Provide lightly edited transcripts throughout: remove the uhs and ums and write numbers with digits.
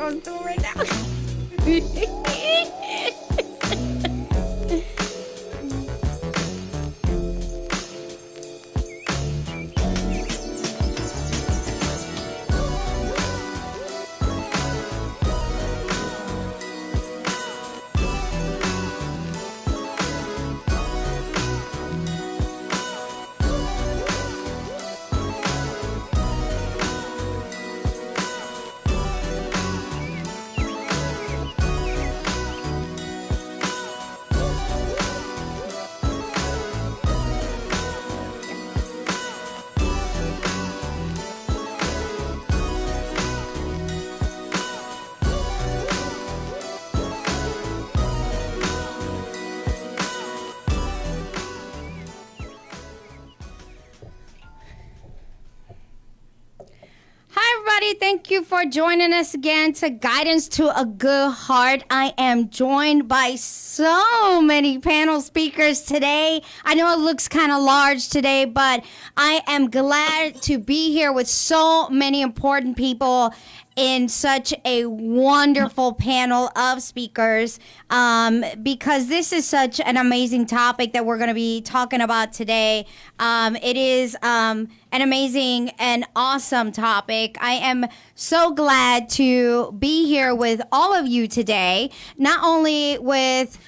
what I'm doing right now. Thank you for joining us again to Guidance to a Good Heart. I am joined by so many panel speakers today. I know it looks kind of large today, but I am glad to be here with so many important people in such a wonderful panel of speakers, because this is such an amazing topic that we're going to be talking about today. It is an amazing and awesome topic. I am so glad to be here with all of you today, not only with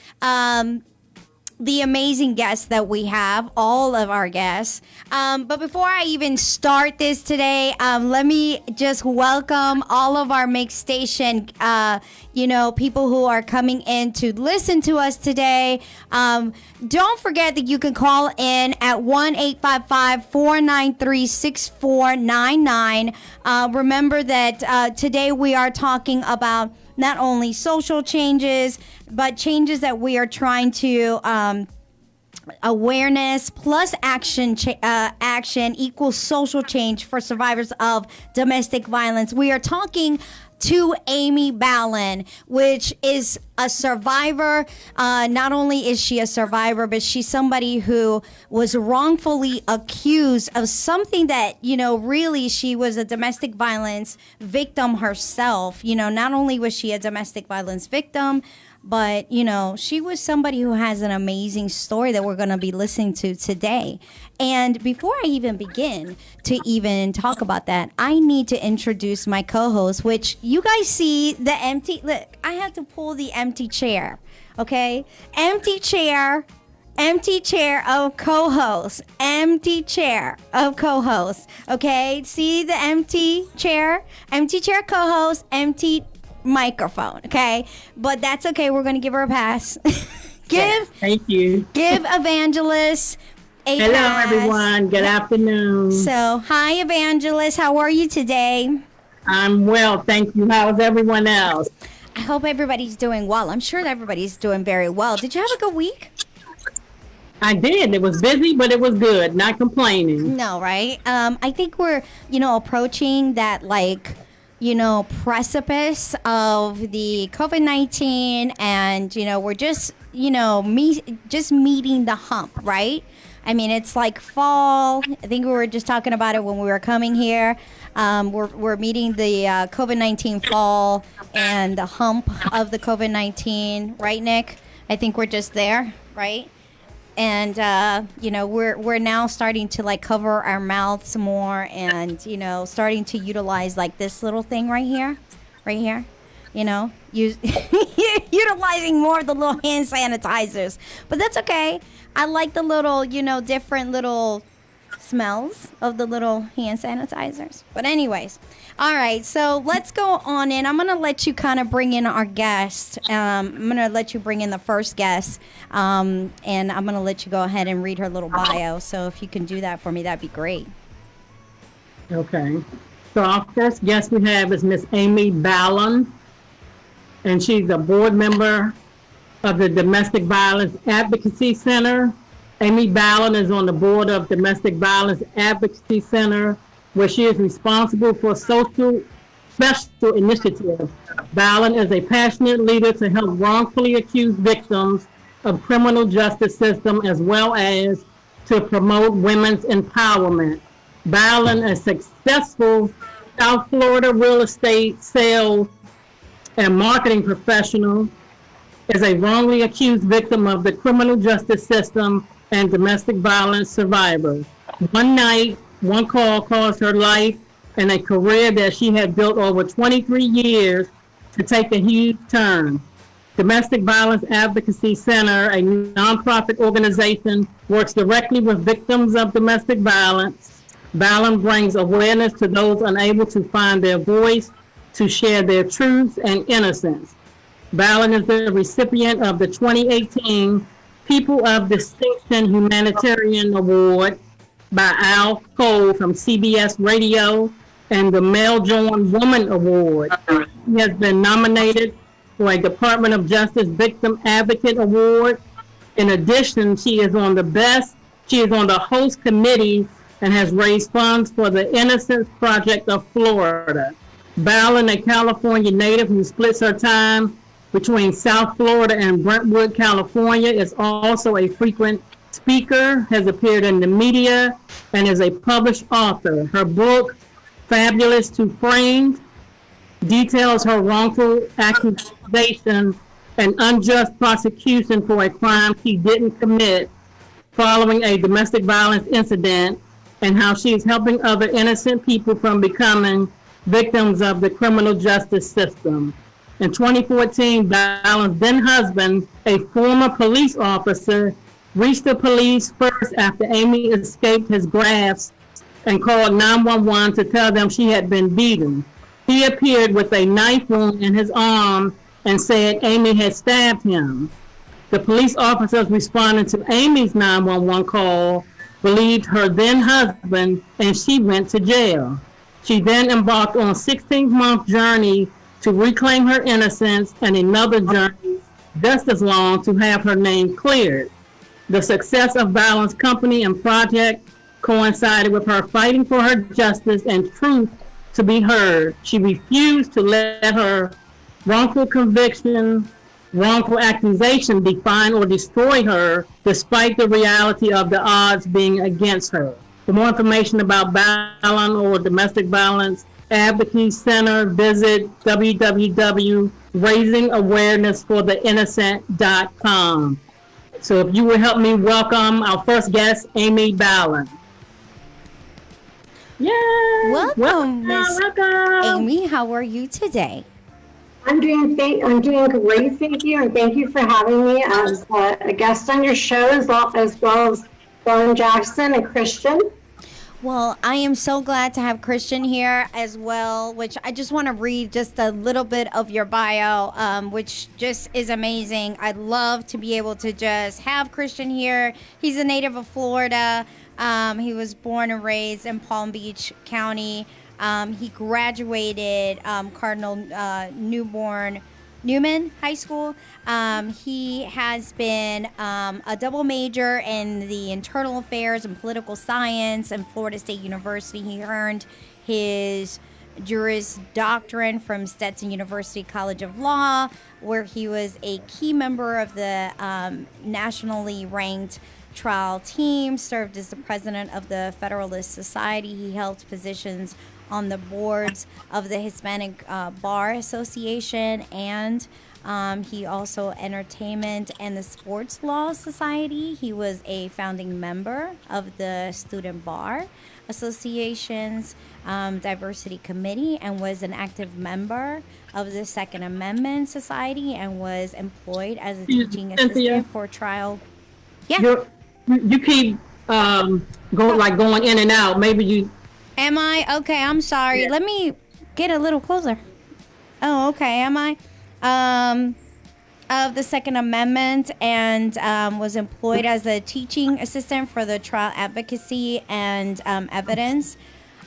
the amazing guests that we have, all of our guests. But before I even start this today, let me just welcome all of our Mix Station, people who are coming in to listen to us today. Don't forget that you can call in at 1-855-493-6499. Remember that today we are talking about not only social changes, but changes that we are trying to awareness plus action equals social change for survivors of domestic violence. We are talking to Amy Ballon, which is a survivor. Not only is she a survivor, but she's somebody who was wrongfully accused of something that, really she was a domestic violence victim herself. Not only was she a domestic violence victim, but, she was somebody who has an amazing story that we're going to be listening to today. And before I even begin to even talk about that, I need to introduce my co-host, which you guys see the empty, look, I had to pull the empty chair, okay? Empty chair of co-host, okay? See the empty chair co-host, empty microphone, okay? But that's okay. We're going to give her a pass. Thank you. Give Evangelist a Hello, pass. everyone. Good afternoon. So, hi, Evangelist. How are you today? I'm well, thank you. How's everyone else? I hope everybody's doing well. I'm sure that everybody's doing very well. Did you have a good week? I did. It was busy, but it was good. Not complaining. No, right? I think we're, approaching that, precipice of the COVID-19, and we're just meeting the hump, right? I mean, it's like fall. I think we were just talking about it when we were coming here. We're meeting the COVID-19 fall and the hump of the COVID-19, right, Nick? I think we're just there, right? And we're now starting to cover our mouths more, and starting to utilize this little thing right here, utilizing more of the little hand sanitizers. But that's okay. I like the little different little smells of the little hand sanitizers. But anyways, all right, so let's go on in. I'm going to let you kind of bring in our guest. I'm going to let you bring in the first guest, and I'm going to let you go ahead and read her little bio. So if you can do that for me, that'd be great. Okay. So our first guest we have is Miss Amy Ballon, and she's a board member of the Domestic Violence Advocacy Center. Amy Ballon is on the board of Domestic Violence Advocacy Center, where she is responsible for social special initiatives. Ballon is a passionate leader to help wrongfully accused victims of criminal justice system, as well as to promote women's empowerment. Ballon, a successful South Florida real estate sales and marketing professional, is a wrongly accused victim of the criminal justice system and domestic violence survivor. One night, one call caused her life and a career that she had built over 23 years to take a huge turn. Domestic Violence Advocacy Center, a nonprofit organization, works directly with victims of domestic violence. Ballon brings awareness to those unable to find their voice, to share their truths and innocence. Ballon is the recipient of the 2018 People of Distinction Humanitarian Award by Al Cole from CBS Radio and the Mel-Joan Woman Award. She has been nominated for a Department of Justice Victim Advocate Award. In addition, she is on the host committee and has raised funds for the Innocence Project of Florida. Ballon, a California native who splits her time between South Florida and Brentwood, California, is also a frequent speaker, has appeared in the media, and is a published author. Her book, Fabulous to Framed, details her wrongful accusation and unjust prosecution for a crime she didn't commit following a domestic violence incident, and how she is helping other innocent people from becoming victims of the criminal justice system. In 2014, Ballon's then husband, a former police officer, reached the police first after Amy escaped his grasp and called 911 to tell them she had been beaten. He appeared with a knife wound in his arm and said Amy had stabbed him. The police officers responding to Amy's 911 call believed her then husband, and she went to jail. She then embarked on a 16-month journey to reclaim her innocence and another journey just as long to have her name cleared. The success of Ballon's company and project coincided with her fighting for her justice and truth to be heard. She refused to let her wrongful conviction, wrongful accusation define or destroy her, despite the reality of the odds being against her. For more information about Ballon or Domestic Violence Advocacy Center, visit www.raisingawarenessfortheinnocent.com. So if you would help me welcome our first guest, Amy Ballon. Yay! Welcome, Miss Amy. How are you today? I'm doing great, thank you, and thank you for having me as a guest on your show, as well as Ballon Jackson and Christian. Well, I am so glad to have Christian here as well, which I just want to read just a little bit of your bio, which just is amazing. I'd love to be able to just have Christian here. He's a native of Florida. He was born and raised in Palm Beach County. He graduated Cardinal Newman High School. He has been a double major in the internal affairs and political science in Florida State University. He earned his Juris Doctorate from Stetson University College of Law, where he was a key member of the nationally ranked trial team, served as the president of the Federalist Society. He held positions on the boards of the Hispanic Bar Association, and he also entertainment and the Sports Law Society. He was a founding member of the Student Bar Association's Diversity Committee, and was an active member of the Second Amendment Society, and was employed as a teaching assistant for trial. Yeah. You keep going in and out. Maybe you. Am I? Okay, I'm sorry. Yeah. Let me get a little closer. Oh, okay. Am I? Of the Second Amendment, and was employed as a teaching assistant for the trial advocacy and evidence.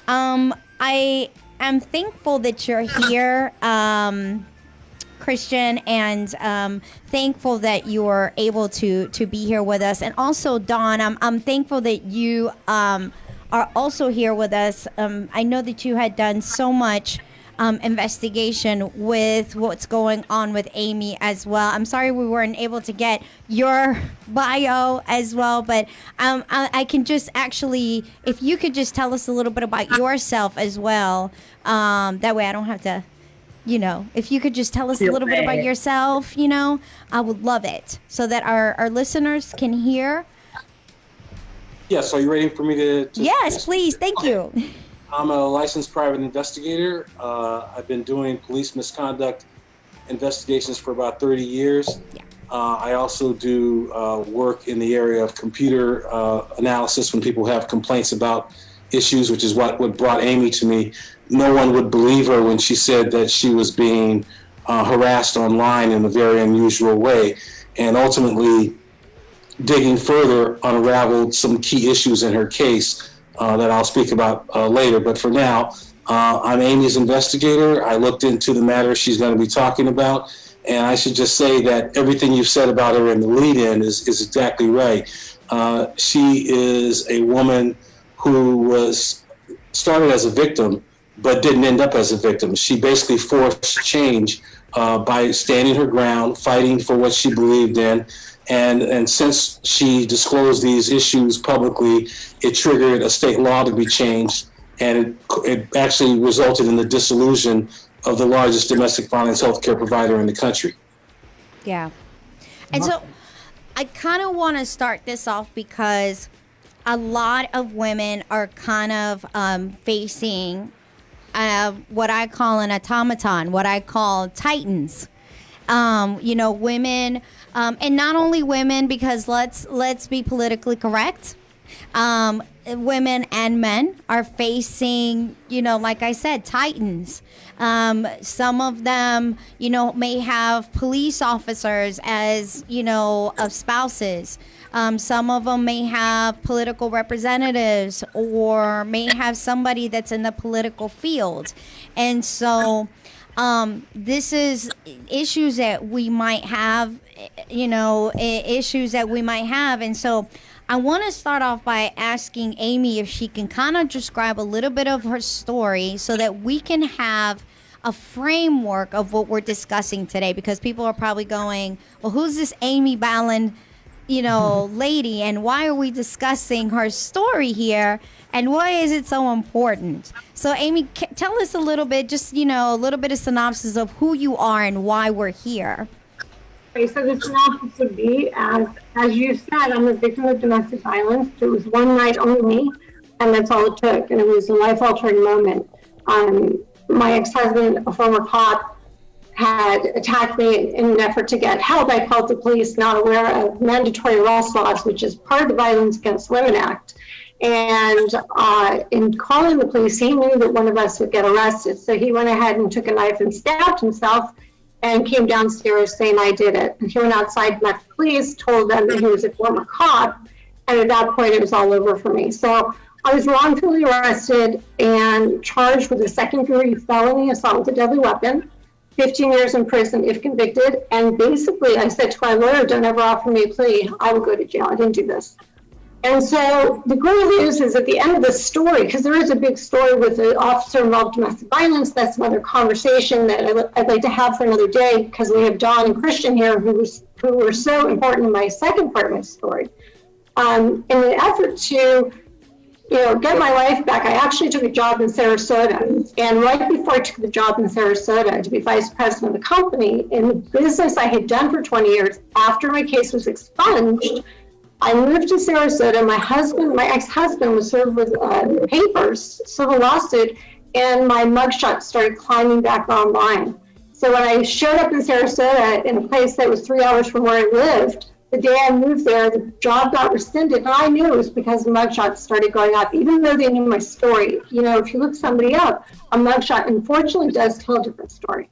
I am thankful that you're here, Christian, and thankful that you're able to be here with us. And also, Dawn, I'm thankful that you are also here with us. I know that you had done so much investigation with what's going on with Amy as well. I'm sorry we weren't able to get your bio as well, but I can just actually, if you could just tell us a little bit about yourself as well, that way I don't have to if you could just tell us a little bit about yourself, I would love it so that our listeners can hear. Yes, are you ready for me to Yes, please. Thank you. I'm a licensed private investigator. I've been doing police misconduct investigations for about 30 years. Yeah. I also do work in the area of computer analysis when people have complaints about issues, which is what brought Amy to me. No one would believe her when she said that she was being harassed online in a very unusual way. And ultimately, digging further, unraveled some key issues in her case that I'll speak about later. But for now, I'm Amy's investigator. I looked into the matter she's going to be talking about. And I should just say that everything you've said about her in the lead-in is exactly right. She is a woman who was started as a victim, but didn't end up as a victim. She basically forced change by standing her ground, fighting for what she believed in. And since she disclosed these issues publicly, it triggered a state law to be changed. And it actually resulted in the dissolution of the largest domestic violence healthcare provider in the country. Yeah. And so I kind of want to start this off because a lot of women are kind of facing what I call an automaton, what I call titans. Women, and not only women, because let's be politically correct. Women and men are facing, like I said, titans. Some of them, may have police officers as, of spouses. Some of them may have political representatives or may have somebody that's in the political field. And so this is issues that we might have, issues that we might have. And so I want to start off by asking Amy if she can kind of describe a little bit of her story so that we can have a framework of what we're discussing today, because people are probably going, well, who's this Amy Ballon, lady, and why are we discussing her story here, and why is it so important? So Amy, tell us a little bit, just, a little bit of synopsis of who you are and why we're here. Okay, so the synopsis would be, as you said, I'm a victim of domestic violence. It was one night only, and that's all it took, and it was a life-altering moment. My ex-husband, a former cop, had attacked me in an effort to get help. I called the police, not aware of mandatory arrest laws, which is part of the Violence Against Women Act. And in calling the police, he knew that one of us would get arrested. So he went ahead and took a knife and stabbed himself and came downstairs saying I did it. And he went outside, met the police, told them that he was a former cop. And at that point, it was all over for me. So I was wrongfully arrested and charged with a second-degree felony assault with a deadly weapon, 15 years in prison if convicted. And basically, I said to my lawyer, don't ever offer me a plea. I will go to jail. I didn't do this. And so the great news is at the end of the story, because there is a big story with the officer involved in domestic violence, that's another conversation that I'd like to have for another day, because we have Dawn and Christian here who were so important in my second part of my story. In an effort to get my life back, I actually took a job in Sarasota. And right before I took the job in Sarasota to be vice president of the company, in the business I had done for 20 years, after my case was expunged, I moved to Sarasota. My ex-husband was served with papers, civil lawsuit, and my mugshot started climbing back online. So when I showed up in Sarasota in a place that was 3 hours from where I lived, the day I moved there, the job got rescinded, and I knew it was because the mugshots started going up, even though they knew my story. If you look somebody up, a mugshot unfortunately does tell a different story.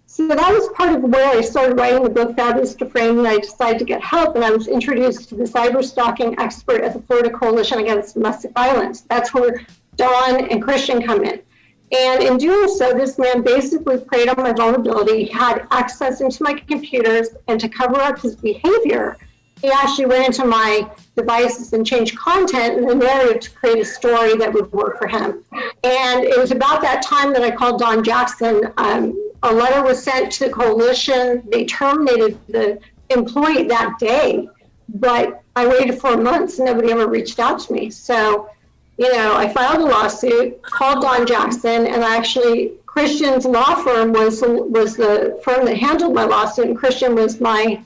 So that was part of where I started writing the book, Fabulous to Frame, and I decided to get help, and I was introduced to the cyber stalking expert at the Florida Coalition Against Domestic Violence. That's where Dawn and Christian come in. And in doing so, this man basically preyed on my vulnerability, had access into my computers, and to cover up his behavior, he actually went into my devices and changed content in the narrative to create a story that would work for him. And it was about that time that I called Don Jackson. A letter was sent to the coalition. They terminated the employee that day, but I waited 4 months and nobody ever reached out to me. So, I filed a lawsuit, called Don Jackson, and I actually Christian's law firm was the firm that handled my lawsuit, and Christian was my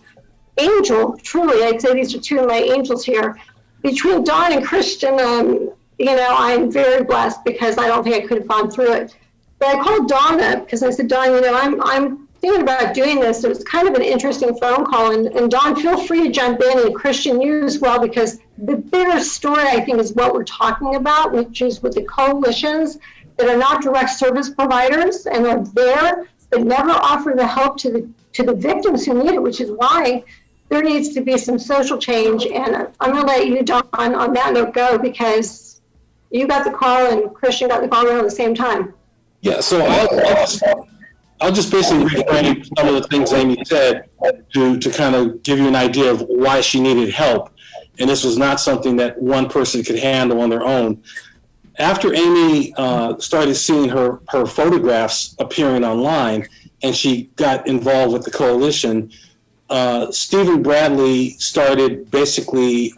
angel. Truly, I'd say these are two of my angels here. Between Dawn and Christian, I'm very blessed because I don't think I could have gone through it. But I called Dawn up because I said, Dawn, I'm thinking about doing this. It was kind of an interesting phone call. And Dawn, feel free to jump in, and Christian, you as well, because the bigger story, I think, is what we're talking about, which is with the coalitions that are not direct service providers and are there, but never offer the help to the victims who need it, which is why there needs to be some social change. And I'm going to let you, Dawn, on that note go, because you got the call and Christian got the call around the same time. Yeah, so I'll just basically reframe some of the things Amy said to kind of give you an idea of why she needed help. And this was not something that one person could handle on their own. After Amy started seeing her photographs appearing online and she got involved with the coalition, Stephen Bradley started basically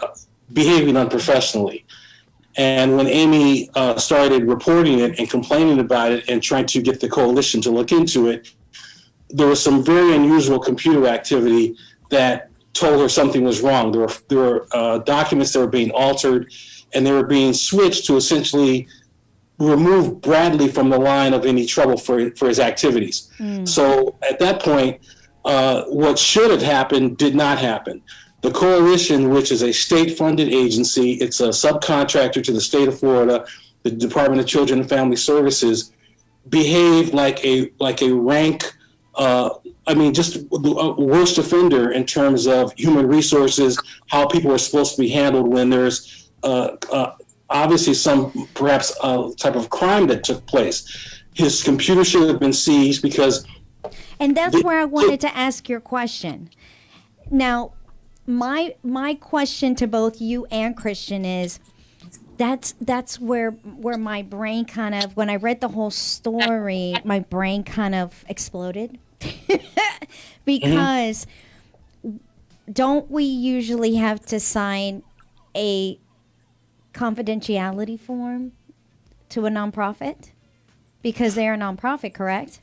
behaving unprofessionally. And when Amy started reporting it and complaining about it and trying to get the coalition to look into it, there was some very unusual computer activity that told her something was wrong. There were documents that were being altered, and they were being switched to essentially remove Bradley from the line of any trouble for his activities. So at that point, what should have happened did not happen. The coalition, which is a state-funded agency, it's a subcontractor to the state of Florida, the Department of Children and Family Services, behaved like a rank, just a worst offender in terms of human resources, how people are supposed to be handled when there's obviously some perhaps type of crime that took place. His computer should have been seized because... And that's where I wanted to ask your question. Now, my question to both you and Christian is, that's where my brain kind of, when I read the whole story, my brain kind of exploded. Because don't we usually have to sign a confidentiality form to a nonprofit? Because they're a nonprofit, correct?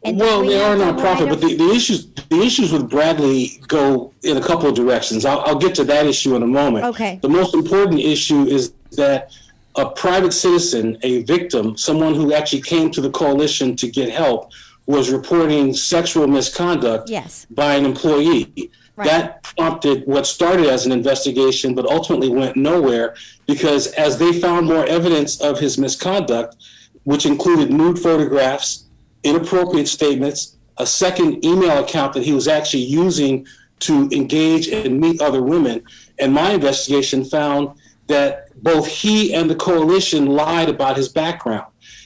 And well, they are a nonprofit, but the issues with Bradley go in a couple of directions. I'll get to that issue in a moment. Okay. The most important issue is that a private citizen, a victim, someone who actually came to the coalition to get help, was reporting sexual misconduct by an employee. Right. That prompted what started as an investigation, but ultimately went nowhere, because as they found more evidence of his misconduct, which included nude photographs, inappropriate statements, a second email account that he was actually using to engage and meet other women. And my investigation found that both he and the coalition lied about his background.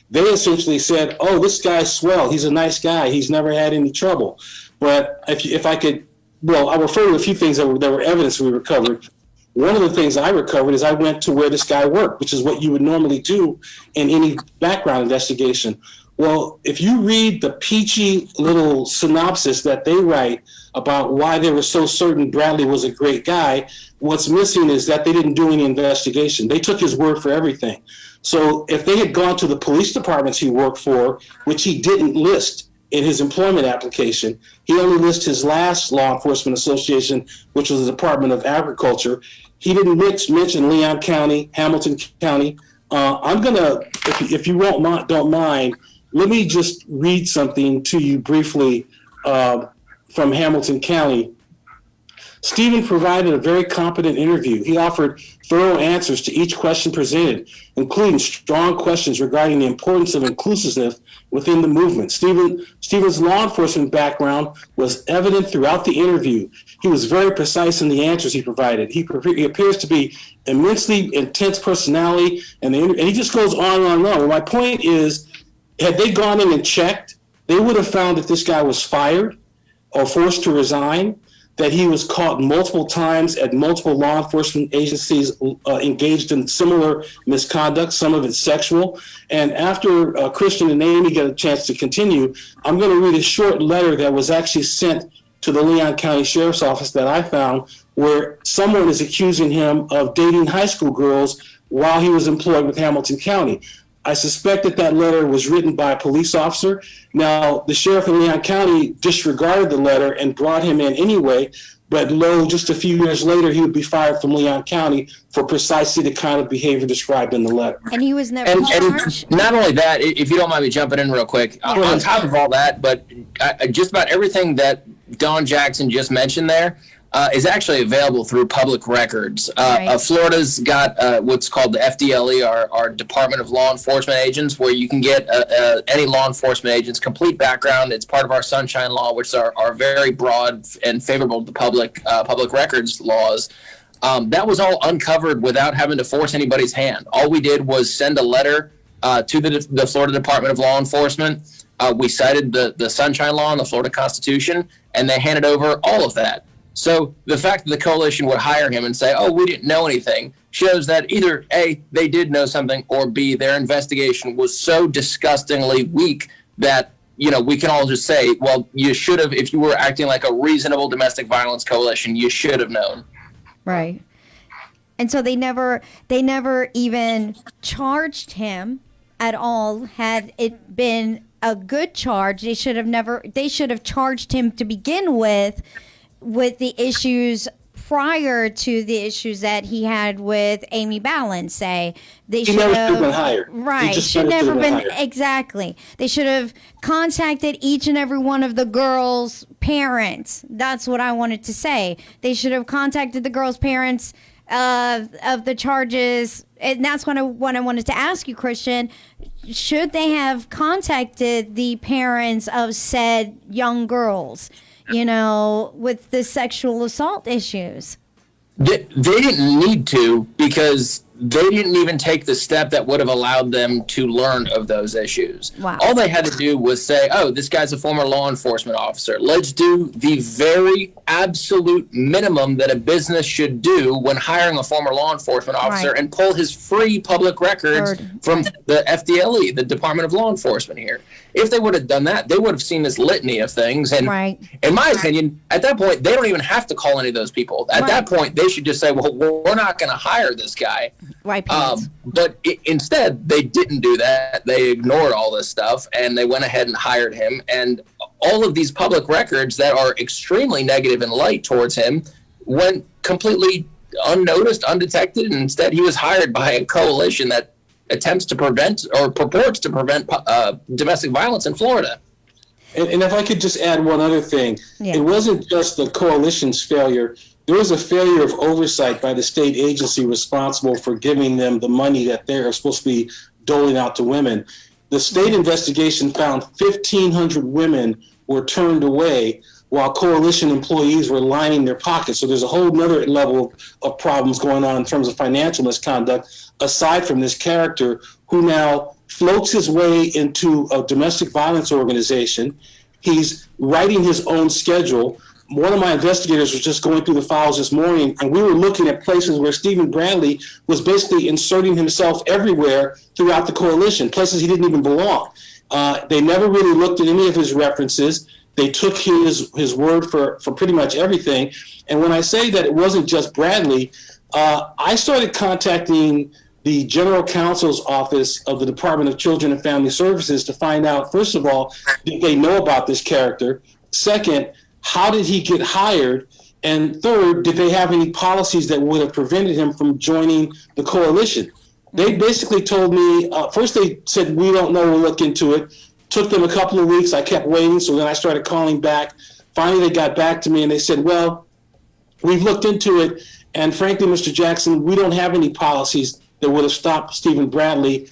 They essentially said, oh, this guy's swell. He's a nice guy. He's never had any trouble. But if I could, well, I'll refer to a few things that were evidence we recovered. One of the things I recovered is I went to where this guy worked, which is what you would normally do in any background investigation. Well, if you read the peachy little synopsis that they write about why they were so certain Bradley was a great guy, what's missing is that they didn't do any investigation. They took his word for everything. So if they had gone to the police departments he worked for, which he didn't list in his employment application, he only listed his last law enforcement association, which was the Department of Agriculture. He didn't mention Leon County, Hamilton County. I'm gonna, if you don't mind, let me just read something to you briefly from Hamilton County. Stephen provided a very competent interview. He offered thorough answers to each question presented, including strong questions regarding the importance of inclusiveness within the movement. Stephen's law enforcement background was evident throughout the interview. He was very precise in the answers he provided. He appears to be immensely intense personality, and he just goes on and on and on. Well, my point is, had they gone in and checked, they would have found that this guy was fired or forced to resign, that he was caught multiple times at multiple law enforcement agencies engaged in similar misconduct, some of it sexual. And after Christian and Amy get a chance to continue, I'm going to read a short letter that was actually sent to the Leon County Sheriff's Office that I found, where someone is accusing him of dating high school girls while he was employed with Hamilton County. I suspect that letter was written by a police officer. Now, the sheriff in Leon County disregarded the letter and brought him in anyway. But lo, just a few years later, he would be fired from Leon County for precisely the kind of behavior described in the letter. And he was never And charged. not only that, if you don't mind me jumping in real quick, on top of all that, but just about everything that Don Jackson just mentioned there is actually available through public records. Right. Florida's got what's called the FDLE, our Department of Law Enforcement Agents, where you can get any law enforcement agent's complete background. It's part of our Sunshine Law, which are very broad and favorable to public records laws. That was all uncovered without having to force anybody's hand. All we did was send a letter to the Florida Department of Law Enforcement. We cited the Sunshine Law and the Florida Constitution, and they handed over all of that. So the fact that the coalition would hire him and say, oh, we didn't know anything, shows that either A, they did know something, or B, their investigation was so disgustingly weak that, we can all just say, well, you should have, if you were acting like a reasonable domestic violence coalition, you should have known. Right. And so they never even charged him at all. Had it been a good charge, they should have charged him to begin with the issues prior to the issues that he had with Amy Ballon. Say they should have been hired. Right. Should never been hired. Exactly. They should have contacted each and every one of the girls' parents. That's what I wanted to say. They should have contacted the girls' parents of the charges. And that's what I wanted to ask you, Christian. Should they have contacted the parents of said young girls, with the sexual assault issues? They didn't need to, because they didn't even take the step that would have allowed them to learn of those issues. Wow. All they had to do was say, oh, this guy's a former law enforcement officer. Let's do the very absolute minimum that a business should do when hiring a former law enforcement officer, Right. and pull his free public records from the FDLE, the Department of Law Enforcement here. If they would have done that, they would have seen this litany of things. And Right. in my opinion, at that point, they don't even have to call any of those people. At that point, they should just say, well, we're not going to hire this guy. Right. Parents. But instead, they didn't do that. They ignored all this stuff, and they went ahead and hired him. And all of these public records that are extremely negative and light towards him went completely unnoticed, undetected, and instead he was hired by a coalition that attempts to prevent, or purports to prevent, domestic violence in Florida. And if I could just add one other thing, Yeah. It wasn't just the coalition's failure. There was a failure of oversight by the state agency responsible for giving them the money that they're supposed to be doling out to women. The state investigation found 1,500 women were turned away while coalition employees were lining their pockets. So there's a whole nother level of problems going on in terms of financial misconduct, aside from this character who now floats his way into a domestic violence organization. He's writing his own schedule. One of my investigators was just going through the files this morning, and we were looking at places where Stephen Bradley was basically inserting himself everywhere throughout the coalition, places he didn't even belong. They never really looked at any of his references. They took his word for pretty much everything. And when I say that it wasn't just Bradley, I started contacting the general counsel's office of the Department of Children and Family Services to find out, first of all, did they know about this character? Second, how did he get hired? And third, did they have any policies that would have prevented him from joining the coalition? They basically told me, first they said, we don't know, we'll look into it. Took them a couple of weeks. I kept waiting. So then I started calling back. Finally, they got back to me and they said, well, we've looked into it. And frankly, Mr. Jackson, we don't have any policies that would have stopped Stephen Bradley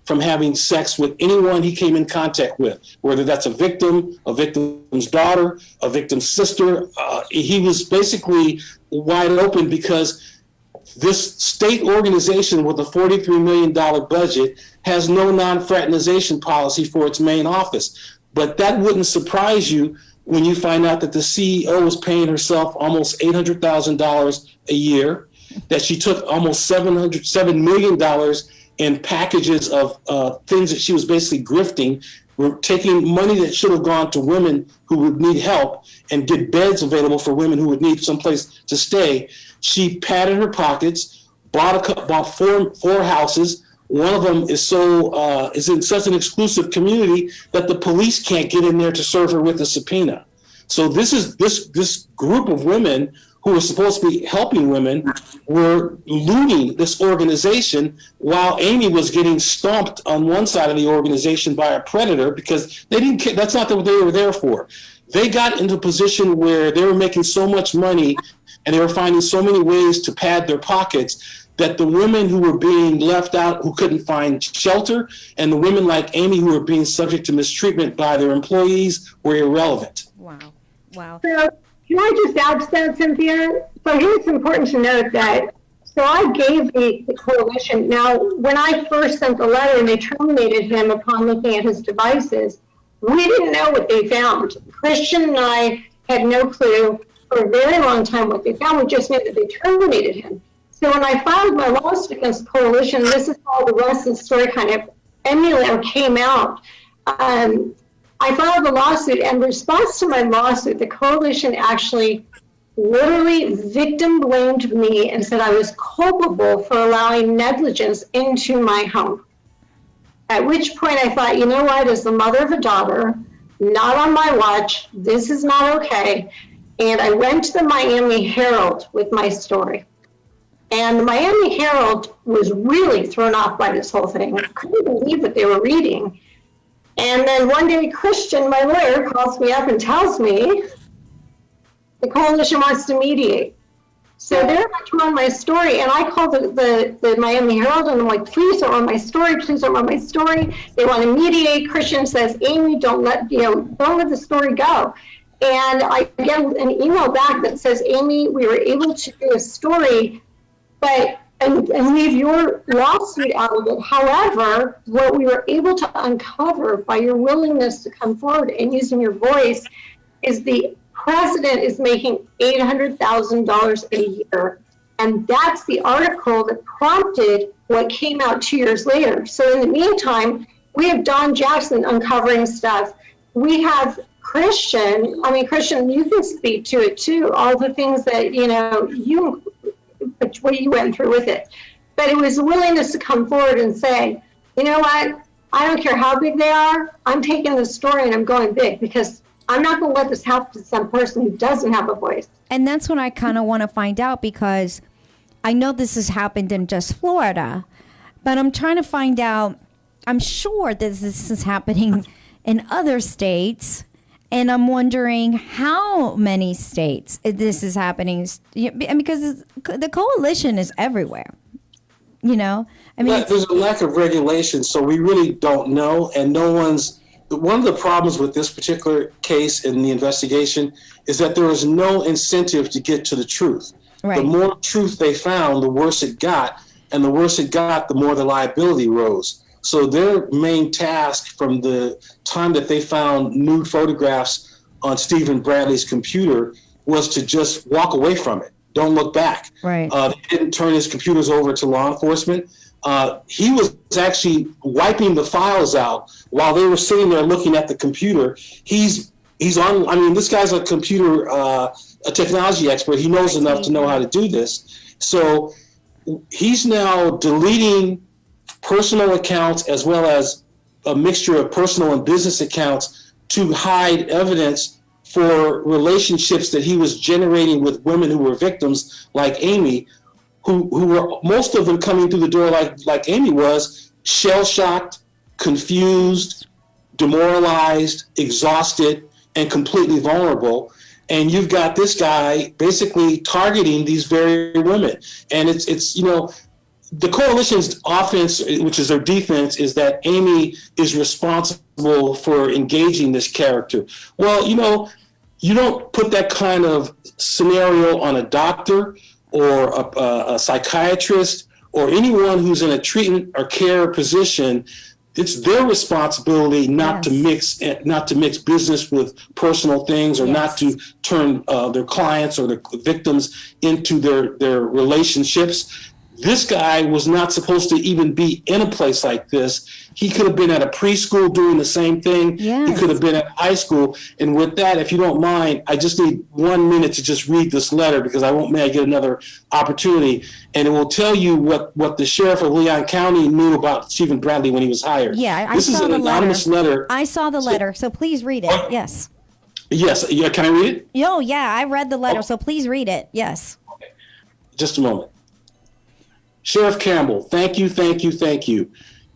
from having sex with anyone he came in contact with, whether that's a victim's daughter, a victim's sister. He was basically wide open because this state organization with a $43 million budget has no non-fraternization policy for its main office. But that wouldn't surprise you when you find out that the CEO was paying herself almost $800,000 a year, that she took almost $7 million in packages of things that she was basically grifting. We're taking money that should have gone to women who would need help and get beds available for women who would need someplace to stay. She padded her pockets, bought four houses, one of them is in such an exclusive community that the police can't get in there to serve her with a subpoena. So this group of women who were supposed to be helping women were looting this organization while Amy was getting stomped on one side of the organization by a predator because they didn't care. That's not what they were there for. They got into a position where they were making so much money and they were finding so many ways to pad their pockets that the women who were being left out, who couldn't find shelter, and the women like Amy who were being subject to mistreatment by their employees were irrelevant. Wow. Wow. So can I just add to that, Cynthia? So here it's important to note that, so I gave the coalition. Now, when I first sent the letter and they terminated him upon looking at his devices, we didn't know what they found. Christian and I had no clue for a very long time what they found. We just knew that they terminated him. So when I filed my lawsuit against the coalition, this is how the rest of the story kind of came out. I filed a lawsuit, and in response to my lawsuit, the coalition actually literally victim blamed me and said I was culpable for allowing negligence into my home. At which point I thought, you know what, as the mother of a daughter, not on my watch, this is not okay. And I went to the Miami Herald with my story. And the Miami Herald was really thrown off by this whole thing. I couldn't believe what they were reading. And then one day, Christian, my lawyer, calls me up and tells me the coalition wants to mediate. So they're about to run my story, and I called the Miami Herald, and I'm like, please don't run my story, please don't run my story. They want to mediate. Christian says, Amy, don't let the story go. And I get an email back that says, Amy, we were able to do a story, but and leave your lawsuit out of it. However, what we were able to uncover by your willingness to come forward and using your voice is the president is making $800,000 a year. And that's the article that prompted what came out 2 years later. So in the meantime, we have Don Jackson uncovering stuff. We have Christian, you can speak to it too, all the things that, what you went through with it. But it was a willingness to come forward and say, you know what, I don't care how big they are, I'm taking the story and I'm going big because I'm not going to let this happen to some person who doesn't have a voice. And that's what I kind of want to find out, because I know this has happened in just Florida, but I'm trying to find out, I'm sure that this is happening in other states. And I'm wondering how many states this is happening, because the coalition is everywhere, There's a lack of regulation, so we really don't know. And one of the problems with this particular case in the investigation is that there is no incentive to get to the truth. Right. The more truth they found, the worse it got. And the worse it got, the more the liability rose. So their main task from the time that they found nude photographs on Stephen Bradley's computer was to just walk away from it. Don't look back. Right. They didn't turn his computers over to law enforcement. He was actually wiping the files out while they were sitting there looking at the computer. He's on, this guy's a computer, a technology expert. He knows enough to know how to do this. So he's now deleting personal accounts as well as a mixture of personal and business accounts to hide evidence for relationships that he was generating with women who were victims like Amy, who were, most of them coming through the door like Amy was, shell-shocked, confused, demoralized, exhausted, and completely vulnerable. And you've got this guy basically targeting these very women. And it's the coalition's offense, which is their defense, is that Amy is responsible for engaging this character. Well, you don't put that kind of scenario on a doctor or a psychiatrist or anyone who's in a treatment or care position. It's their responsibility not to mix business with personal things, or not to turn their clients or their victims into their relationships. This guy was not supposed to even be in a place like this. He could have been at a preschool doing the same thing. Yes. He could have been at high school. And with that, if you don't mind, I just need 1 minute to just read this letter because may I get another opportunity. And it will tell you what the sheriff of Leon County knew about Stephen Bradley when he was hired. Yeah, I this saw is an the anonymous letter. I saw the letter, so please read it. Yes. Yes. Yeah. Can I read it? Oh, yeah, I read the letter, so please read it. Yes. Just a moment. Sheriff Campbell, thank you, thank you, thank you.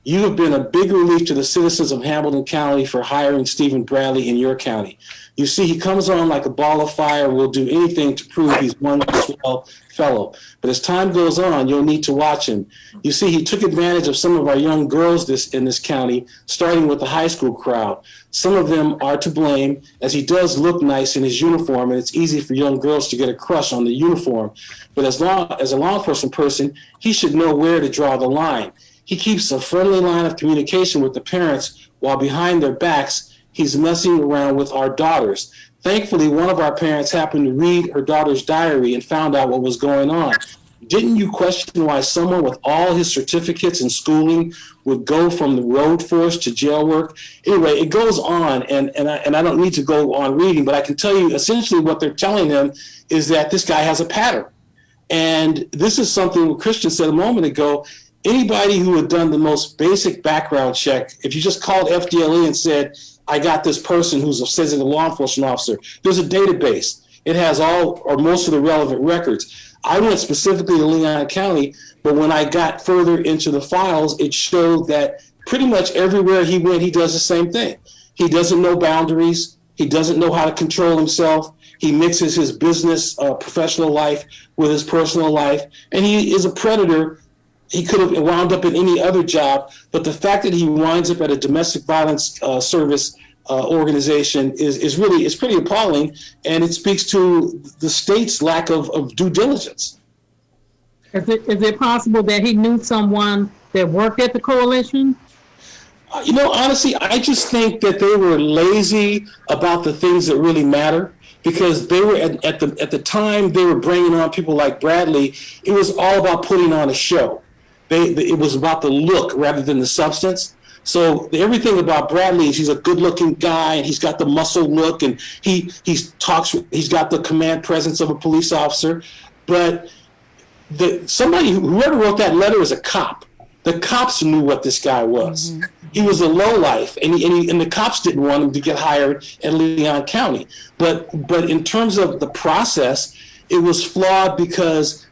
You have been a big relief to the citizens of Hamilton County for hiring Stephen Bradley in your county. You see, he comes on like a ball of fire and will do anything to prove he's one swell fellow. But as time goes on, you'll need to watch him. You see, he took advantage of some of our young girls in this county, starting with the high school crowd. Some of them are to blame, as he does look nice in his uniform, and it's easy for young girls to get a crush on the uniform. But as a law enforcement person, he should know where to draw the line. He keeps a friendly line of communication with the parents while behind their backs, he's messing around with our daughters. Thankfully, one of our parents happened to read her daughter's diary and found out what was going on. Didn't you question why someone with all his certificates and schooling would go from the road force to jail work? Anyway, it goes on, and I don't need to go on reading, but I can tell you essentially what they're telling him is that this guy has a pattern. And this is something Christian said a moment ago. Anybody who had done the most basic background check, if you just called FDLE and said, I got this person who's a law enforcement officer, there's a database. It has all or most of the relevant records. I went specifically to Leon County, but when I got further into the files, it showed that pretty much everywhere he went, he does the same thing. He doesn't know boundaries. He doesn't know how to control himself. He mixes his business, professional life with his personal life, and he is a predator. He could have wound up in any other job, but the fact that he winds up at a domestic violence service organization is pretty appalling, and it speaks to the state's lack of due diligence. Is it possible that he knew someone that worked at the coalition? Honestly, I just think that they were lazy about the things that really matter. Because they were at the time they were bringing on people like Bradley, it was all about putting on a show. It was about the look rather than the substance. So everything about Bradley is he's a good-looking guy and he's got the muscle look and he's got the command presence of a police officer. But whoever wrote that letter is a cop. The cops knew what this guy was. Mm-hmm. He was a lowlife, and the cops didn't want him to get hired at Leon County. But in terms of the process, it was flawed because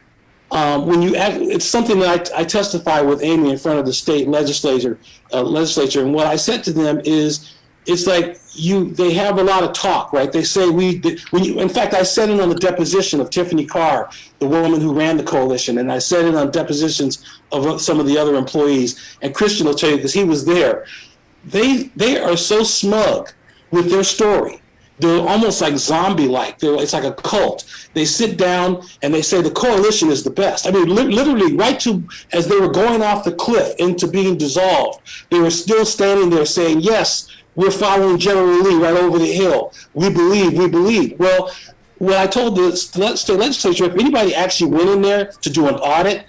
it's something that I testify with Amy in front of the state legislature, and what I said to them is, it's like they have a lot of talk, right? They say in fact, I said it on the deposition of Tiffany Carr, the woman who ran the coalition, and I said it on depositions of some of the other employees, and Christian will tell you because he was there. They are so smug with their story. They're almost like zombie-like. It's like a cult. They sit down and they say the coalition is the best. I mean, literally, right to as they were going off the cliff into being dissolved, they were still standing there saying, yes, we're following General Lee right over the hill. We believe. Well, when I told the state legislature, if anybody actually went in there to do an audit,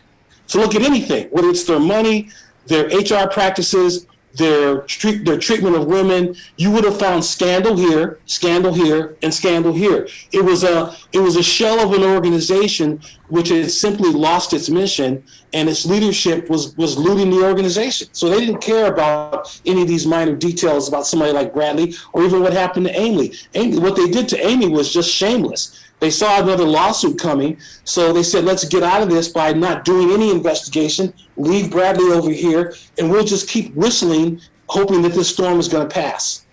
to look at anything, whether it's their money, their HR practices, their treatment of women, you would have found scandal here, and scandal here. It was a shell of an organization which had simply lost its mission, and its leadership was looting the organization. So they didn't care about any of these minor details about somebody like Bradley or even what happened to Amy. What they did to Amy was just shameless. They saw another lawsuit coming, so they said, let's get out of this by not doing any investigation, leave Bradley over here, and we'll just keep whistling, hoping that this storm is going to pass.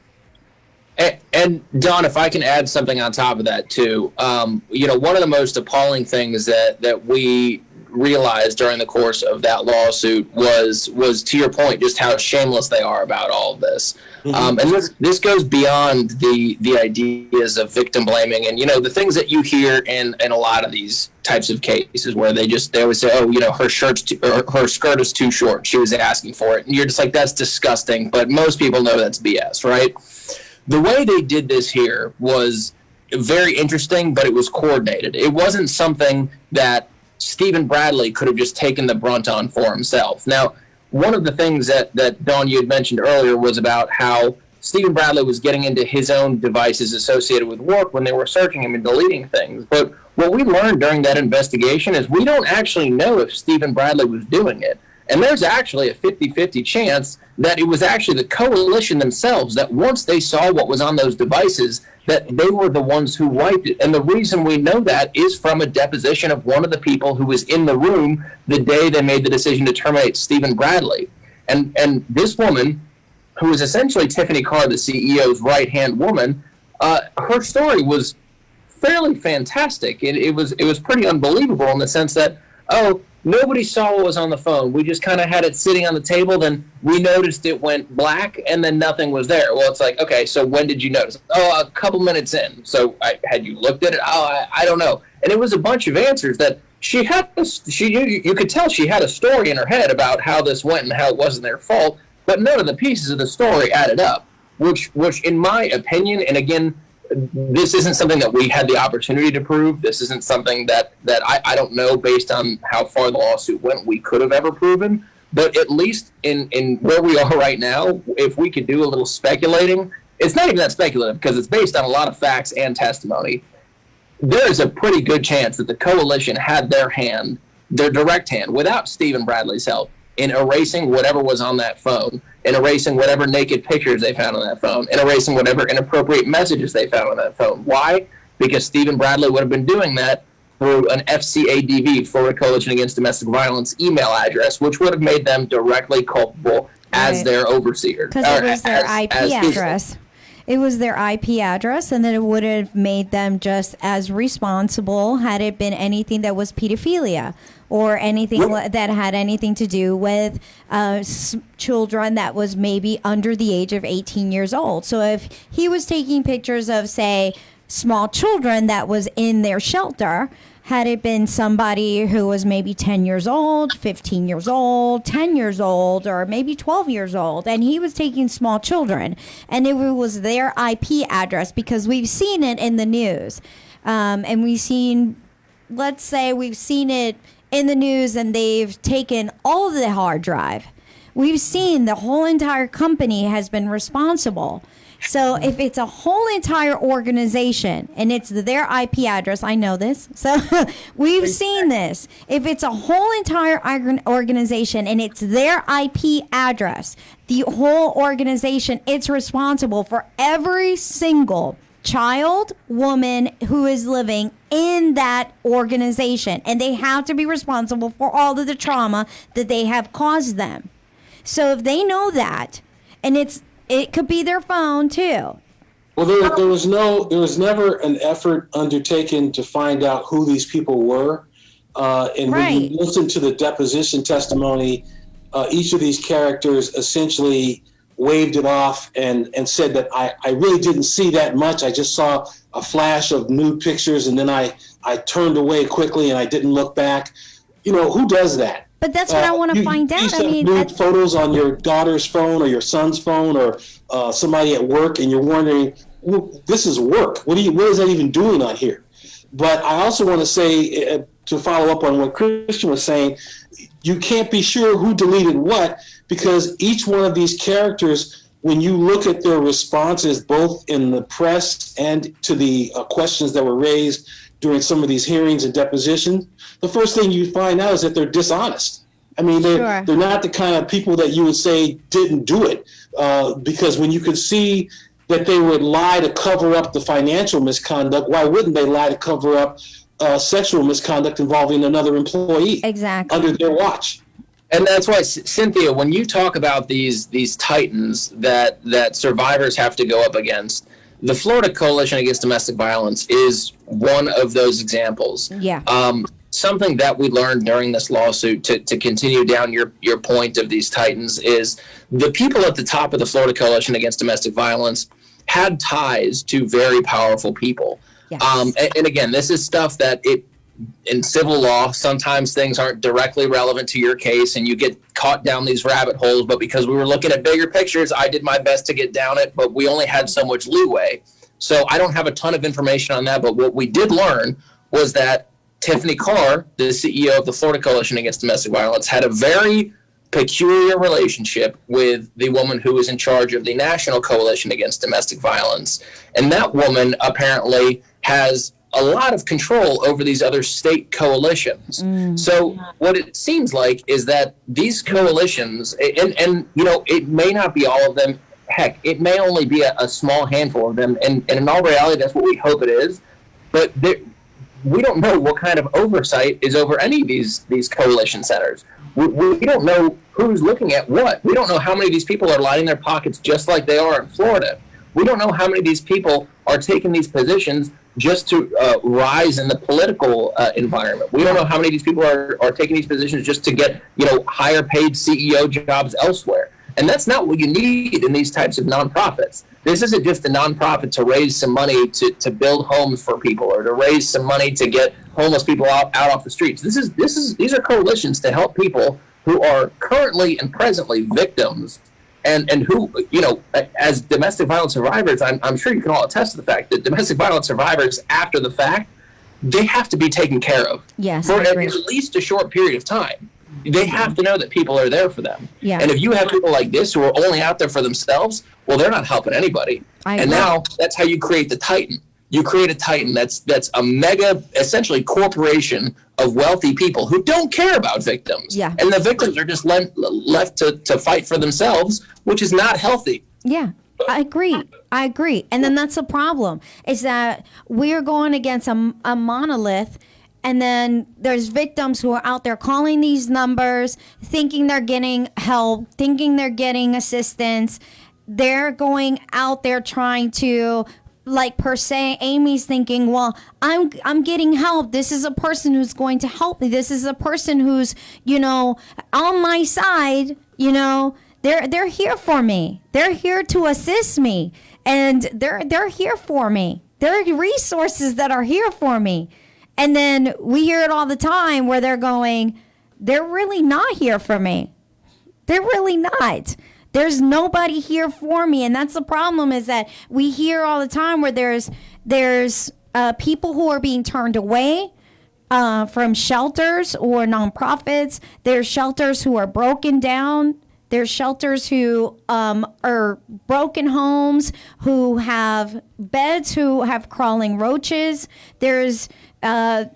And Don, if I can add something on top of that too, one of the most appalling things that we realized during the course of that lawsuit was to your point, just how shameless they are about all of this. Mm-hmm. And this goes beyond the ideas of victim blaming and, the things that you hear in a lot of these types of cases where they always say, oh, her skirt is too short. She was asking for it. And you're just like, that's disgusting. But most people know that's BS, right? The way they did this here was very interesting, but it was coordinated. It wasn't something that Stephen Bradley could have just taken the brunt on for himself. Now, one of the things that Dawn, you had mentioned earlier was about how Stephen Bradley was getting into his own devices associated with work when they were searching him and deleting things. But what we learned during that investigation is we don't actually know if Stephen Bradley was doing it. And there's actually a 50-50 chance that it was actually the coalition themselves that once they saw what was on those devices, that they were the ones who wiped it. And the reason we know that is from a deposition of one of the people who was in the room the day they made the decision to terminate Stephen Bradley. And this woman, who is essentially Tiffany Carr, the CEO's right-hand woman, her story was fairly fantastic. It was pretty unbelievable in the sense that, nobody saw what was on the phone. We just kind of had it sitting on the table. Then we noticed it went black, and then nothing was there. Well, it's like, okay, so when did you notice? A couple minutes in. So had you looked at it? I don't know. And it was a bunch of answers that she had. You could tell she had a story in her head about how this went and how it wasn't their fault, but none of the pieces of the story added up. Which, in my opinion, and again, this isn't something that we had the opportunity to prove. This isn't something that I don't know based on how far the lawsuit went we could have ever proven. But at least in where we are right now, if we could do a little speculating, it's not even that speculative because it's based on a lot of facts and testimony. There is a pretty good chance that the coalition had their direct hand, without Stephen Bradley's help, in erasing whatever was on that phone, in erasing whatever naked pictures they found on that phone, in erasing whatever inappropriate messages they found on that phone. Why? Because Stephen Bradley would have been doing that through an FCADV, Florida Coalition Against Domestic Violence, email address, which would have made them directly culpable as their overseer. Because it was their IP address. It was their IP address, and then it would have made them just as responsible had it been anything that was pedophilia or anything that had anything to do with children that was maybe under the age of 18 years old. So if he was taking pictures of, say, small children that was in their shelter, had it been somebody who was maybe 10 years old, 15 years old, 10 years old, or maybe 12 years old, and he was taking small children, and it was their IP address, because we've seen it in the news. And we've seen it in the news and they've taken all of the hard drive. We've seen the whole entire company has been responsible. So if it's a whole entire organization and it's their IP address, I know this. So we've seen this. If it's a whole entire organization and it's their IP address, the whole organization, it's responsible for every single child, woman who is living in that organization. And they have to be responsible for all of the trauma that they have caused them. So if they know that, and it could be their phone too. Well, there was never an effort undertaken to find out who these people were. And when you listen to the deposition testimony, each of these characters essentially waved it off and said that I really didn't see that much. I just saw a flash of nude pictures, and then I turned away quickly and I didn't look back. You know, who does that? But that's what I want to find out. I mean, nude photos on your daughter's phone or your son's phone or somebody at work, and you're wondering, well, this is work. What is that even doing on here? But I also want to say, to follow up on what Christian was saying, you can't be sure who deleted what, because each one of these characters, when you look at their responses, both in the press and to the questions that were raised during some of these hearings and depositions, the first thing you find out is that they're dishonest. I mean, they're not the kind of people that you would say didn't do it, because when you could see that they would lie to cover up the financial misconduct, why wouldn't they lie to cover up sexual misconduct involving another employee under their watch? And that's why, Cynthia, when you talk about these titans that survivors have to go up against, the Florida Coalition Against Domestic Violence is one of those examples. Yeah. Something that we learned during this lawsuit, to continue down your point of these titans, is the people at the top of the Florida Coalition Against Domestic Violence had ties to very powerful people. Yes. And again, this is stuff that in civil law, sometimes things aren't directly relevant to your case and you get caught down these rabbit holes. But because we were looking at bigger pictures, I did my best to get down it, but we only had so much leeway. So I don't have a ton of information on that. But what we did learn was that Tiffany Carr, the CEO of the Florida Coalition Against Domestic Violence, had a very peculiar relationship with the woman who was in charge of the National Coalition Against Domestic Violence. And that woman apparently has a lot of control over these other state coalitions. So what it seems like is that these coalitions, and you know, it may not be all of them. Heck, it may only be a small handful of them. And in all reality, that's what we hope it is. But we don't know what kind of oversight is over any of these coalition centers. We don't know who's looking at what. We don't know how many of these people are lining their pockets just like they are in Florida. We don't know how many of these people are taking these positions just to rise in the political environment. We don't know how many of these people are taking these positions just to get, you know, higher paid CEO jobs elsewhere. And that's not what you need in these types of nonprofits. This isn't just a nonprofit to raise some money to build homes for people or to raise some money to get homeless people out off the streets. These are coalitions to help people who are currently and presently victims and who, you know, as domestic violence survivors, I'm sure you can all attest to the fact that domestic violence survivors after the fact, they have to be taken care of for at least a short period of time. They have to know that people are there for them. Yeah. And if you have people like this who are only out there for themselves, well, they're not helping anybody. And now that's how you create the Titan. You create a Titan that's a mega, essentially, corporation of wealthy people who don't care about victims. Yeah. And the victims are just left to fight for themselves, which is not healthy. Yeah. I agree. And then that's the problem, is that we're going against a monolith. And then there's victims who are out there calling these numbers, thinking they're getting help, thinking they're getting assistance. They're going out there trying to, like per se, Amy's thinking, well, I'm getting help. This is a person who's going to help me. This is a person who's, you know, on my side. You know, they're here for me. They're here to assist me, and they're here for me. There are resources that are here for me. And then we hear it all the time where they're going, they're really not here for me. They're really not. There's nobody here for me. And that's the problem, is that we hear all the time where there's people who are being turned away from shelters or nonprofits. There's shelters who are broken down. There's shelters who are broken homes, who have beds, who have crawling roaches. There's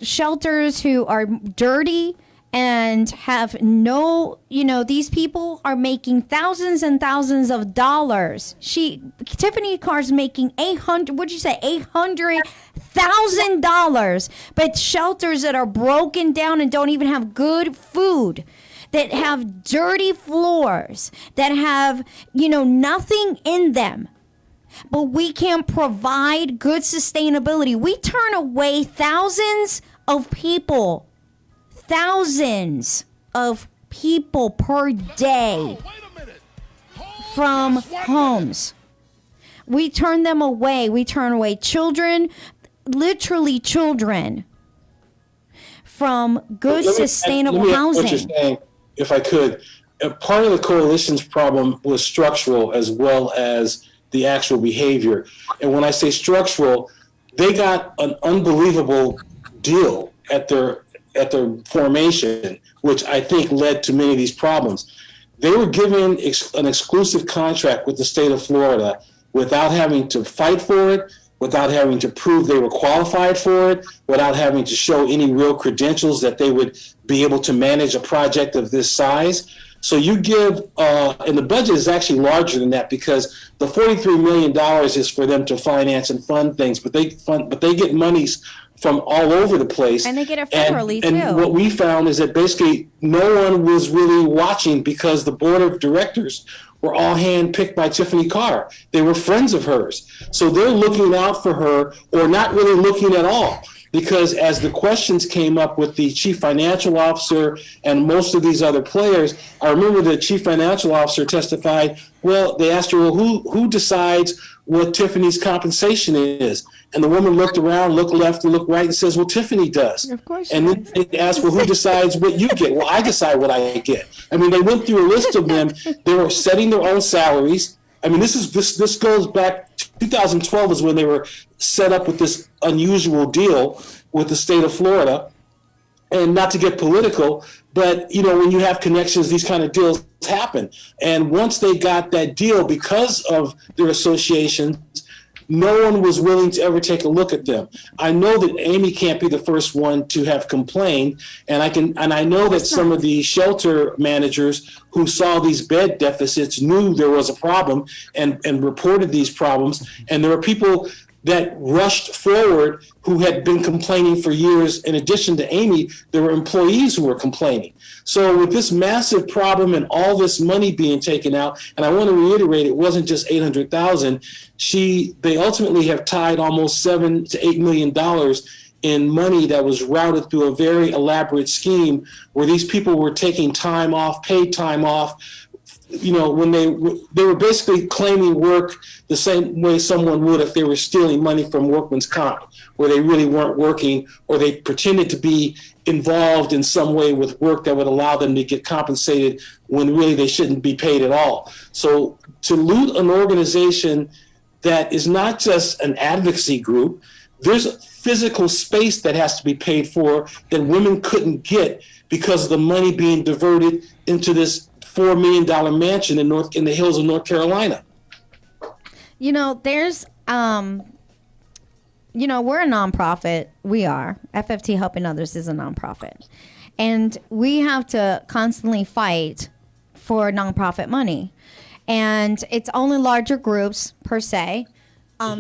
shelters who are dirty and have no, you know, these people are making thousands and thousands of dollars. Tiffany Carr's making $800,000, but shelters that are broken down and don't even have good food, that have dirty floors, that have, you know, nothing in them. But we can't provide good sustainability. We turn away thousands of people per day from homes. We turn them away. We turn away children, literally children, from good sustainable housing. What you're saying, if I could, part of the coalition's problem was structural as well as the actual behavior. And when I say structural, they got an unbelievable deal at their formation, which I think led to many of these problems. They were given an exclusive contract with the state of Florida without having to fight for it, without having to prove they were qualified for it, without having to show any real credentials that they would be able to manage a project of this size. So you give, and the budget is actually larger than that, because the $43 million is for them to finance and fund things, but they get monies from all over the place. And they get it federally too. And what we found is that basically no one was really watching, because the board of directors were all handpicked by Tiffany Carr. They were friends of hers. So they're looking out for her, or not really looking at all. Because as the questions came up with the chief financial officer and most of these other players, I remember the chief financial officer testified, well, they asked her, well, who decides what Tiffany's compensation is? And the woman looked around, looked left and looked right, and says, well, Tiffany does. Of course. And then they asked, well, who decides what you get? Well, I decide what I get. I mean, they went through a list of them. They were setting their own salaries. I mean, this goes back. 2012 is when they were set up with this unusual deal with the state of Florida, and not to get political, but when you have connections, these kind of deals happen. And once they got that deal, because of their associations, no one was willing to ever take a look at them. I know that Amy can't be the first one to have complained, and I know that some of the shelter managers who saw these bed deficits knew there was a problem and reported these problems. And there were people that rushed forward who had been complaining for years. In addition to Amy, there were employees who were complaining. So with this massive problem and all this money being taken out, and I want to reiterate, it wasn't just $800,000. They ultimately have tied almost $7 to $8 million in money that was routed through a very elaborate scheme where these people were taking time off, paid time off, when they were basically claiming work the same way someone would if they were stealing money from workman's comp, where they really weren't working, or they pretended to be involved in some way with work that would allow them to get compensated when really they shouldn't be paid at all. So to loot an organization that is not just an advocacy group, there's a physical space that has to be paid for that women couldn't get because of the money being diverted into this $4 million mansion in the hills of North Carolina. There's, we're a nonprofit. We are. FFT Helping Others is a nonprofit. And we have to constantly fight for nonprofit money. And it's only larger groups, per se,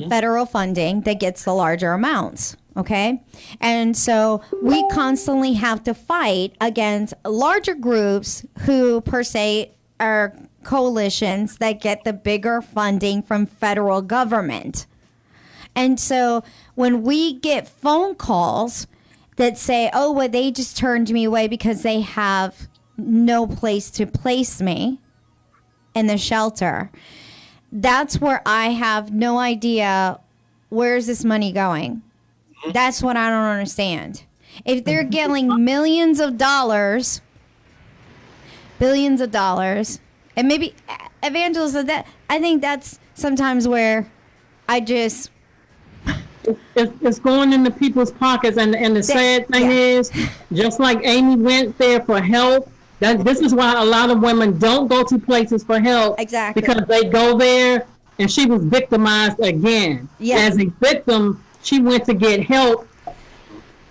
federal funding that gets the larger amounts. Okay. And so we constantly have to fight against larger groups who, per se, are coalitions that get the bigger funding from federal government. And so when we get phone calls that say, oh, well, they just turned me away because they have no place to place me in the shelter, that's where I have no idea, where's this money going? That's what I don't understand. If they're getting millions of dollars, billions of dollars, and maybe Evangelist, that I think that's sometimes where I just it's going into people's pockets, and the sad thing is, just like Amy went there for help, this is why a lot of women don't go to places for help. Exactly. Because they go there and she was victimized again. Yes. As a victim, she went to get help.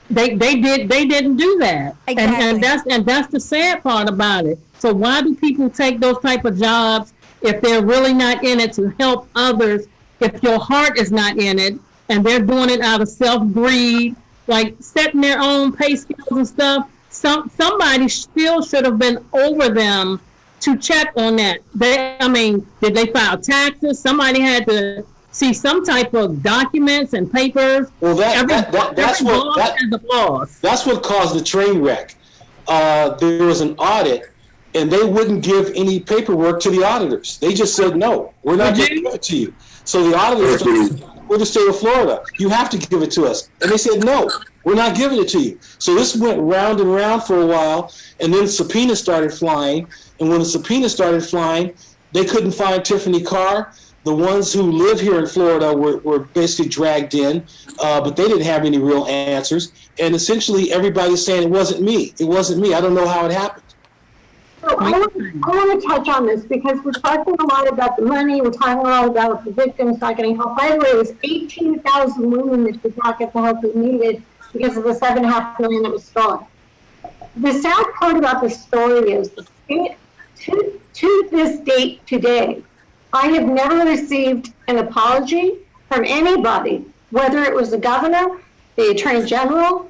They didn't do that. Exactly. And that's the sad part about it. So why do people take those type of jobs if they're really not in it to help others? If your heart is not in it, and they're doing it out of self-greed, like setting their own pay scales and stuff, somebody still should have been over them to check on that. Did they file taxes? Somebody had to see some type of documents and papers. Well, that's what caused the train wreck. There was an audit, and they wouldn't give any paperwork to the auditors. They just said, no, we're not going to give it to you. So the auditors said, we're the state of Florida. You have to give it to us. And they said, no, we're not giving it to you. So this went round and round for a while, and then subpoenas started flying. And when the subpoenas started flying, they couldn't find Tiffany Carr. The ones who live here in Florida were basically dragged in, but they didn't have any real answers. And essentially, everybody's saying it wasn't me. It wasn't me. I don't know how it happened. So I want to touch on this because we're talking a lot about the money. We're talking a lot about the victims not getting help. By the way, it was 18,000 women that did not get the help they needed because of the $7.5 million that was stolen. The sad part about this story is to this date today, I have never received an apology from anybody, whether it was the governor, the attorney general.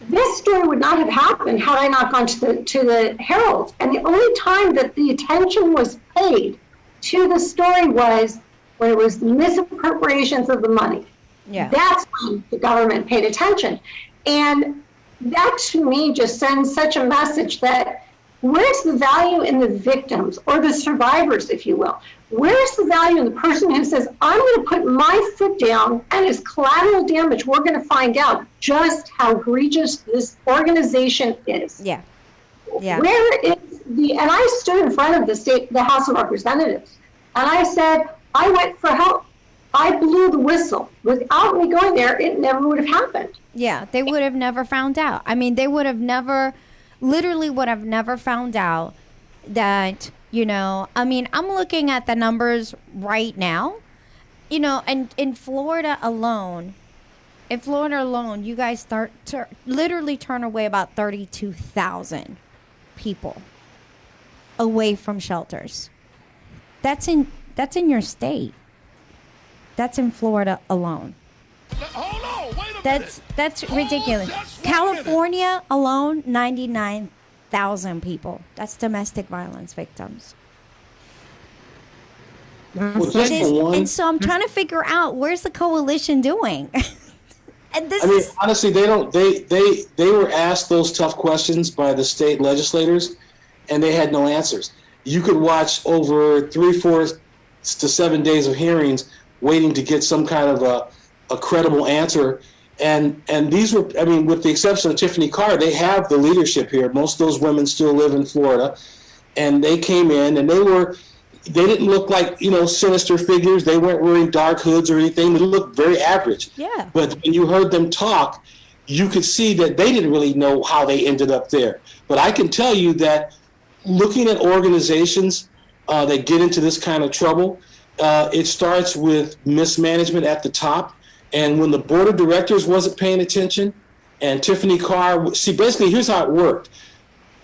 This story would not have happened had I not gone to the Herald. And the only time that the attention was paid to the story was when it was misappropriations of the money. Yeah. That's when the government paid attention. And that to me just sends such a message that where's the value in the victims or the survivors, if you will? Where's the value in the person who says, I'm going to put my foot down and as collateral damage, we're going to find out just how egregious this organization is. Yeah. Yeah. Where is and I stood in front of the House of Representatives, and I said, I went for help. I blew the whistle. Without me going there, it never would have happened. Yeah, they would have never found out. I mean, they would have never, literally would have never found out that, I mean, I'm looking at the numbers right now, and in Florida alone, you guys start to literally turn away about 32,000 people away from shelters. That's in your state. That's in Florida alone. Hold on, wait a minute. That's ridiculous. California alone, 99,000 people. That's domestic violence victims. Well, just for one, And so I'm trying to figure out, where's the coalition doing? And this I mean, is honestly, they were asked those tough questions by the state legislators, and they had no answers. You could watch over 3, 4 to 7 days of hearings, waiting to get some kind of a credible answer. And these were, I mean, with the exception of Tiffany Carr, they have the leadership here. Most of those women still live in Florida, and they came in and they didn't look like, sinister figures. They weren't wearing dark hoods or anything. They looked very average. Yeah. But when you heard them talk, you could see that they didn't really know how they ended up there. But I can tell you that looking at organizations that get into this kind of trouble, it starts with mismanagement at the top. And when the board of directors wasn't paying attention, and Tiffany Carr, see, basically, here's how it worked.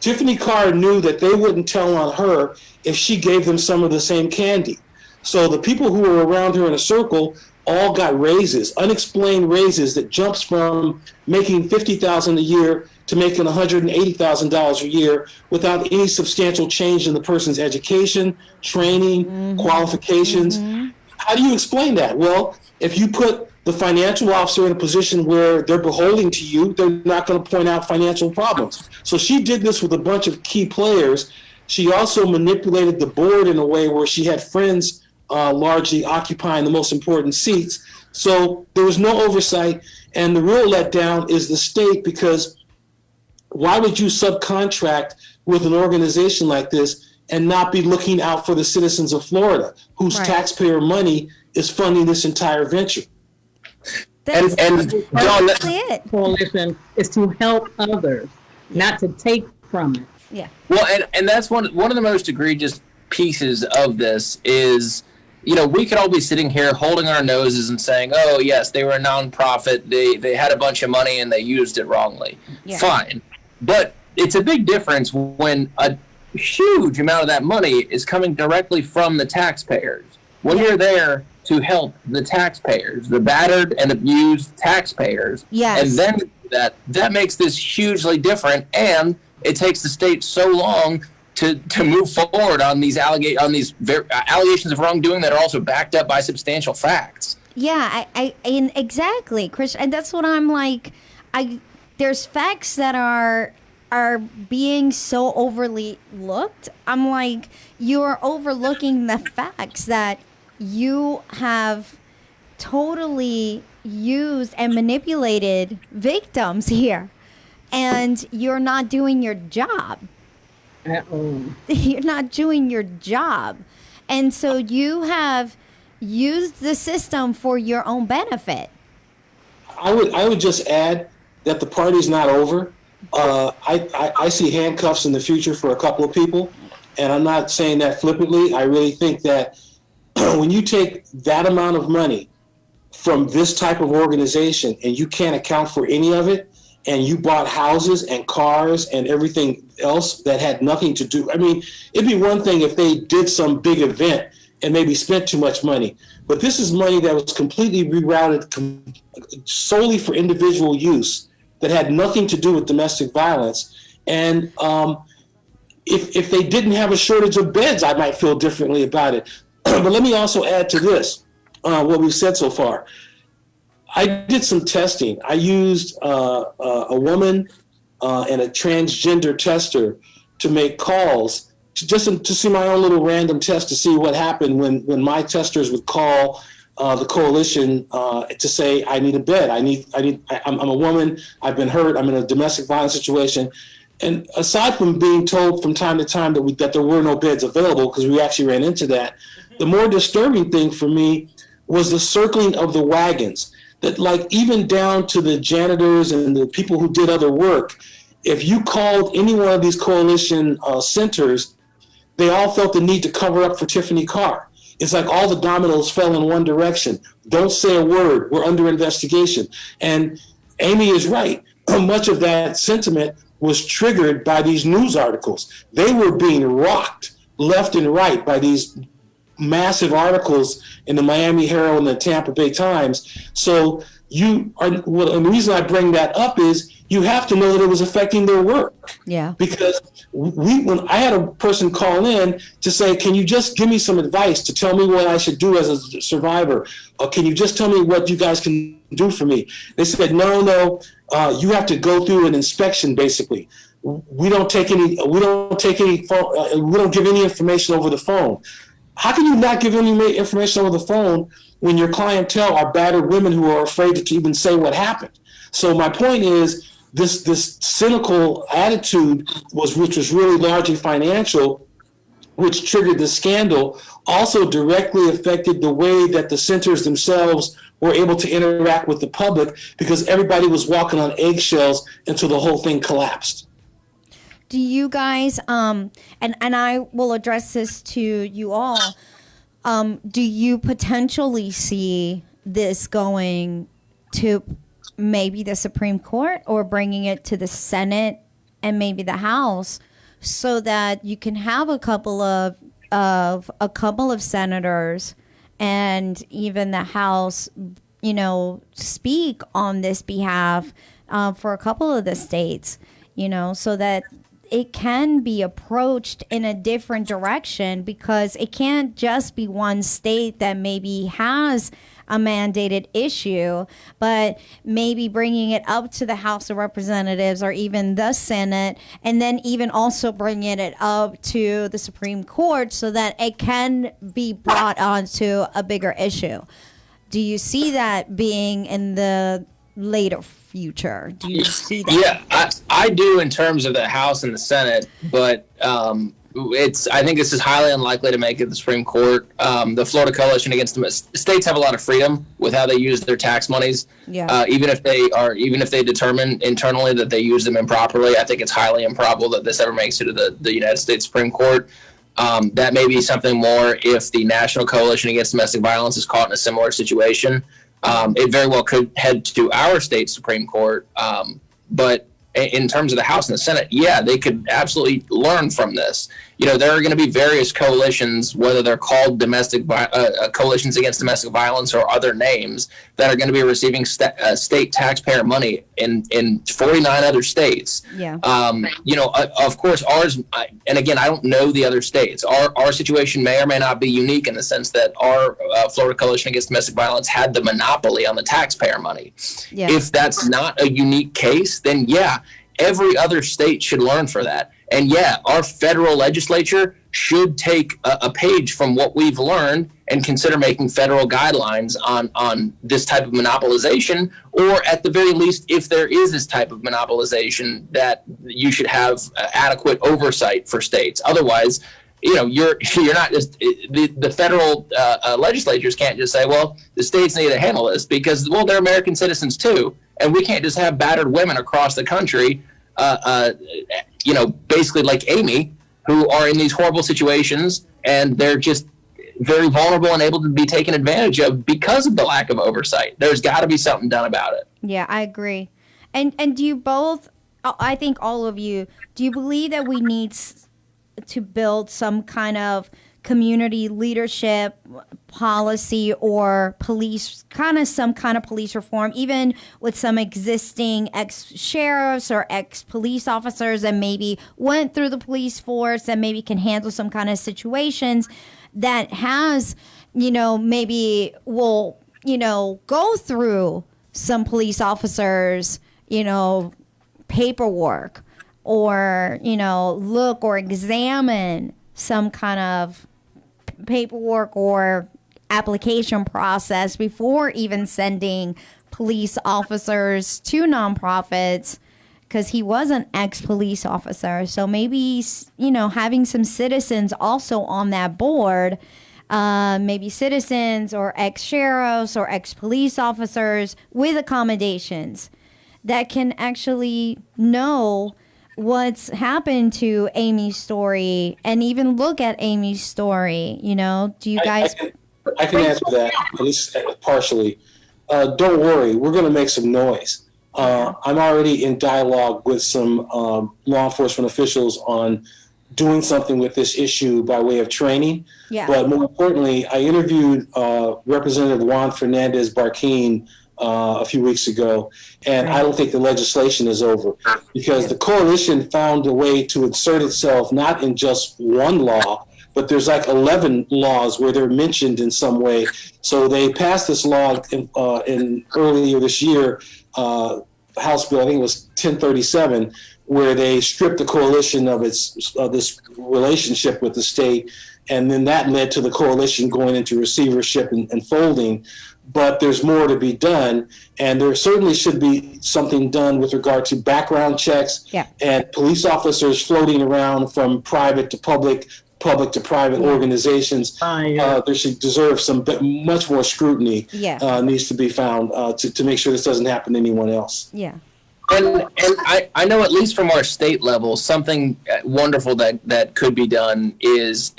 Tiffany Carr knew that they wouldn't tell on her if she gave them some of the same candy. So the people who were around her in a circle all got raises, unexplained raises that jumps from making $50,000 a year to making $180,000 a year without any substantial change in the person's education, training, qualifications. How do you explain that? Well, if you put the financial officer in a position where they're beholden to you, they're not going to point out financial problems. So she did this with a bunch of key players. She also manipulated the board in a way where she had friends largely occupying the most important seats. So there was no oversight. And the real letdown is the state, because why would you subcontract with an organization like this and not be looking out for the citizens of Florida, whose Right. taxpayer money is funding this entire venture? that's And John, exactly it. Coalition is to help others, not to take from it. Yeah. well, and that's one of the most egregious pieces of this is, we could all be sitting here holding our noses and saying, oh, yes, they were a nonprofit. They had a bunch of money and they used it wrongly. Yeah. Fine. But it's a big difference when a huge amount of that money is coming directly from the taxpayers. When you're there to help the taxpayers, the battered and abused taxpayers, Yes. and then that makes this hugely different, and it takes the state so long to move forward on these allegations of wrongdoing that are also backed up by substantial facts. Yeah, and exactly, Chris, and that's what I'm like. There's facts that are being so overly looked. I'm like, you're overlooking the facts that you have totally used and manipulated victims here, and you're not doing your job. Uh-oh. You're not doing your job. And so you have used the system for your own benefit. I would just add that the party's not over. I see handcuffs in the future for a couple of people, and I'm not saying that flippantly. I really think that when you take that amount of money from this type of organization and you can't account for any of it, and you bought houses and cars and everything else that had nothing to do. I mean, it'd be one thing if they did some big event and maybe spent too much money, but this is money that was completely rerouted solely for individual use that had nothing to do with domestic violence. And if they didn't have a shortage of beds, I might feel differently about it. But let me also add to this, what we've said so far. I did some testing. I used a woman and a transgender tester to make calls to see my own little random test to see what happened when my testers would call the coalition to say, I need a bed. I'm a woman. I've been hurt. I'm in a domestic violence situation. And aside from being told from time to time that there were no beds available, because we actually ran into that, the more disturbing thing for me was the circling of the wagons. That, like, even down to the janitors and the people who did other work, if you called any one of these coalition centers, they all felt the need to cover up for Tiffany Carr. It's like all the dominoes fell in one direction. Don't say a word. We're under investigation. And Amy is right. Much of that sentiment was triggered by these news articles. They were being rocked left and right by these massive articles in the Miami Herald and the Tampa Bay Times. So and the reason I bring that up is you have to know that it was affecting their work. Yeah. Because when I had a person call in to say, can you just give me some advice to tell me what I should do as a survivor? Or can you just tell me what you guys can do for me? They said, no, you have to go through an inspection, basically. We don't give any information over the phone. How can you not give any information over the phone when your clientele are battered women who are afraid to even say what happened? So my point is, this cynical attitude which was really largely financial, which triggered the scandal, also directly affected the way that the centers themselves were able to interact with the public, because everybody was walking on eggshells until the whole thing collapsed. Do you guys, and I will address this to you all, do you potentially see this going to maybe the Supreme Court or bringing it to the Senate and maybe the House, so that you can have a couple of senators and even the House, speak on this behalf for a couple of the states, so that it can be approached in a different direction, because it can't just be one state that maybe has a mandated issue, but maybe bringing it up to the House of Representatives or even the Senate, and then even also bringing it up to the Supreme Court so that it can be brought onto a bigger issue. Do you see that being in the later future? Do you see that? Yeah, I do in terms of the House and the Senate, but I think this is highly unlikely to make it to the Supreme Court. The Florida Coalition Against states have a lot of freedom with how they use their tax monies. Yeah. Even if they determine internally that they use them improperly, I think it's highly improbable that this ever makes it to the United States Supreme Court. That may be something more if the National Coalition Against Domestic Violence is caught in a similar situation. It very well could head to our state Supreme Court. But in terms of the House and the Senate, yeah, they could absolutely learn from this. There are going to be various coalitions, whether they're called coalitions against domestic violence or other names, that are going to be receiving state taxpayer money in 49 other states. Yeah. Of course, ours, and again, I don't know the other states. Our situation may or may not be unique in the sense that our Florida Coalition Against Domestic Violence had the monopoly on the taxpayer money. Yeah. If that's not a unique case, then yeah, every other state should learn for that. And yeah, our federal legislature should take a page from what we've learned and consider making federal guidelines on this type of monopolization, or at the very least, if there is this type of monopolization, that you should have adequate oversight for states. Otherwise, you're not just the federal legislatures can't just say, well, the states need to handle this because, well, they're American citizens too, and we can't just have battered women across the country, basically like Amy, who are in these horrible situations, and they're just very vulnerable and able to be taken advantage of because of the lack of oversight. There's got to be something done about it. Yeah, I agree. And do you both, I think all of you, do you believe that we need to build some kind of community leadership policy or some kind of police reform, even with some existing ex-sheriffs or ex-police officers that maybe went through the police force and maybe can handle some kind of situations that has, maybe will, go through some police officers, paperwork, or, look or examine some kind of paperwork or application process before even sending police officers to nonprofits, because he was an ex-police officer. So maybe, having some citizens also on that board maybe citizens or ex-sheriffs or ex-police officers with accommodations that can actually know what's happened to Amy's story and even look at Amy's story. You know, do you guys? I can answer that, at least partially. Don't worry, we're going to make some noise. I'm already in dialogue with some law enforcement officials on doing something with this issue by way of training. Yeah. But more importantly, I interviewed Representative Juan Fernandez Barquin a few weeks ago, and I don't think the legislation is over because the coalition found a way to insert itself not in just one law, but there's like 11 laws where they're mentioned in some way. So they passed this law in earlier this year, House Bill, I think it was 1037, where they stripped the coalition of its this relationship with the state, and then that led to the coalition going into receivership and folding. But there's more to be done, and there certainly should be something done with regard to background checks and police officers floating around from private to public to private organizations. There should deserve some much more scrutiny. Needs to be found to make sure this doesn't happen to anyone else. And I know, at least from our state level, something wonderful that could be done is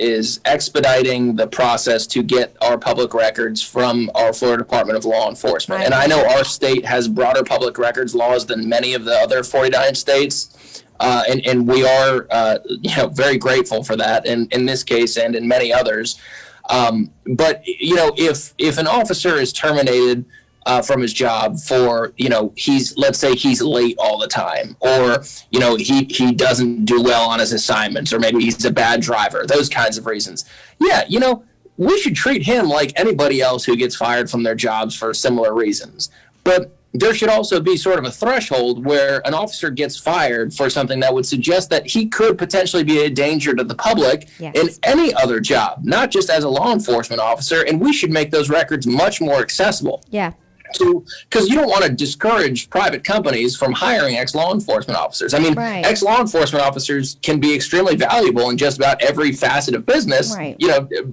expediting the process to get our public records from our Florida Department of Law Enforcement. And I know our state has broader public records laws than many of the other 49 states. And we are very grateful for that in this case and in many others. But if an officer is terminated from his job for, let's say he's late all the time, or, he doesn't do well on his assignments, or maybe he's a bad driver, those kinds of reasons. We should treat him like anybody else who gets fired from their jobs for similar reasons. But there should also be sort of a threshold where an officer gets fired for something that would suggest that he could potentially be a danger to the public in any other job, not just as a law enforcement officer. And we should make those records much more accessible. Because you don't want to discourage private companies from hiring ex-law enforcement officers. I mean, ex-law enforcement officers can be extremely valuable in just about every facet of business,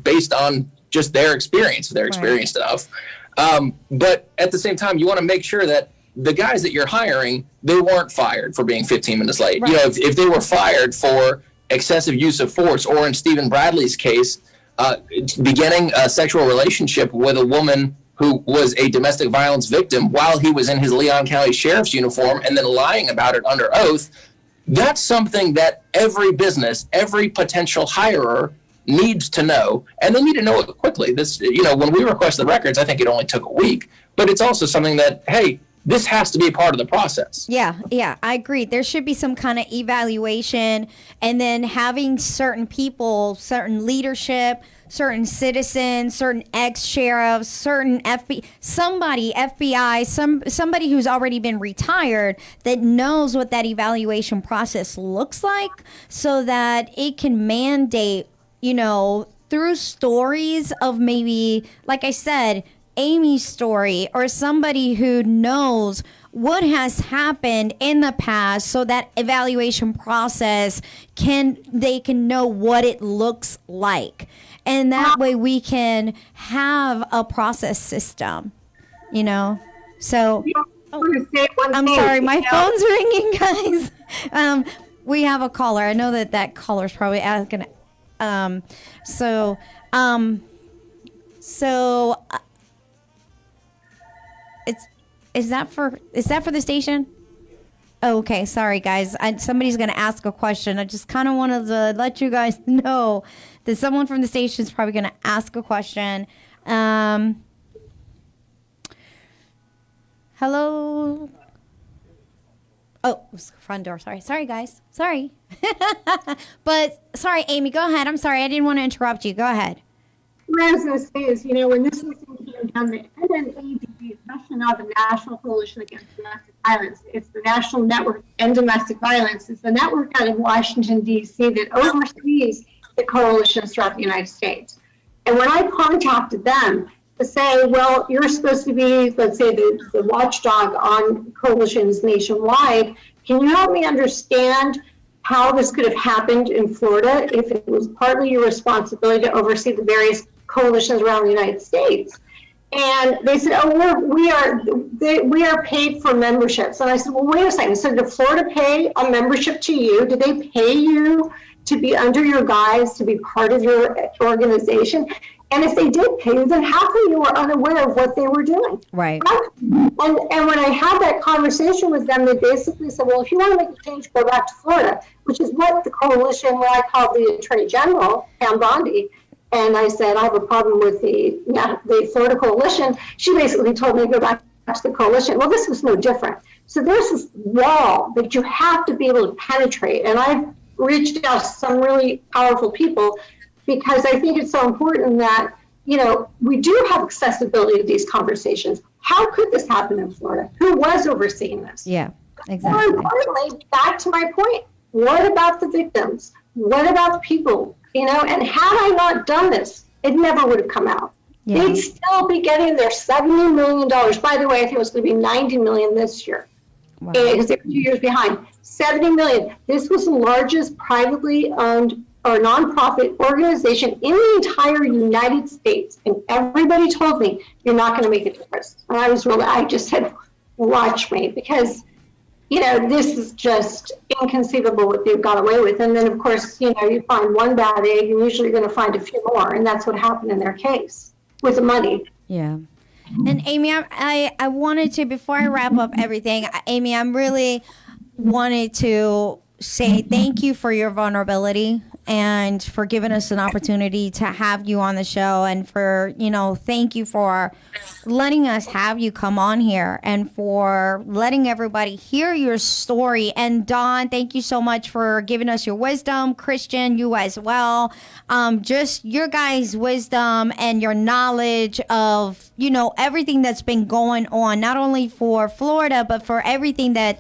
based on just their experience, if they're experienced enough. But at the same time, you want to make sure that the guys that you're hiring, they weren't fired for being 15 minutes late. If they were fired for excessive use of force, or in Stephen Bradley's case, beginning a sexual relationship with a woman who was a domestic violence victim while he was in his Leon County Sheriff's uniform and then lying about it under oath, that's something that every business, every potential hirer needs to know, and they need to know it quickly. This, when we request the records, I think it only took a week, but it's also something that, hey, this has to be a part of the process. I agree. There should be some kind of evaluation, and then having certain people, certain leadership, certain citizens, certain ex-sheriffs, certain FBI, somebody who's already been retired that knows what that evaluation process looks like, so that it can mandate, through stories of maybe, like I said, Amy's story, or somebody who knows what has happened in the past, so that evaluation process they can know what it looks like. And that way we can have a process system, So, I'm sorry, my phone's ringing, guys. We have a caller. I know that caller's probably asking. Is that for the station? Oh, okay, sorry guys. Somebody's gonna ask a question. I just kind of wanted to let you guys know that someone from the station is probably gonna ask a question. Hello. Oh, it was the front door. Sorry guys. Sorry. But sorry, Amy. Go ahead. I'm sorry. I didn't want to interrupt you. Go ahead. What I was going to say is, when this was came down, the NNADB, especially now the National Coalition Against Domestic Violence, it's the National Network End Domestic Violence. It's the network out of Washington, D.C. that oversees the coalitions throughout the United States. And when I contacted them to say, well, you're supposed to be, let's say, the watchdog on coalitions nationwide, can you help me understand how this could have happened in Florida if it was partly your responsibility to oversee the various coalitions around the United States. And they said, oh, we are paid for memberships. And I said, well, wait a second. So did Florida pay a membership to you? Did they pay you to be under your guise, to be part of your organization? And if they did pay you, then how come you were unaware of what they were doing? Right. And when I had that conversation with them, they basically said, well, if you want to make a change, go back to Florida, which is what the coalition, what I call the Attorney General, Pam Bondi. And I said, I have a problem with the Florida coalition. She basically told me to go back to the coalition. Well, this was no different. So there's this wall that you have to be able to penetrate. And I've reached out to some really powerful people because I think it's so important that, we do have accessibility to these conversations. How could this happen in Florida? Who was overseeing this? Yeah, exactly. More importantly, back to my point, what about the victims? What about the people? And had I not done this, it never would have come out. Yeah. They'd still be getting their $70 million. By the way, I think it was going to be $90 million this year. Wow. Because they were 2 years behind. $70 million. This was the largest privately owned or nonprofit organization in the entire United States. And everybody told me, you're not going to make a difference. And I just said, watch me, because this is just inconceivable what they've got away with. And then, of course, you find one bad egg, and usually you're going to find a few more. And that's what happened in their case with the money. Yeah. And Amy, I wanted to, before I wrap up everything, Amy, I'm really wanted to say thank you for your vulnerability and for giving us an opportunity to have you on the show, and for, thank you for letting us have you come on here and for letting everybody hear your story. And Dawn, thank you so much for giving us your wisdom. Christian, you as well. Just your guys' wisdom and your knowledge of, everything that's been going on, not only for Florida, but for everything that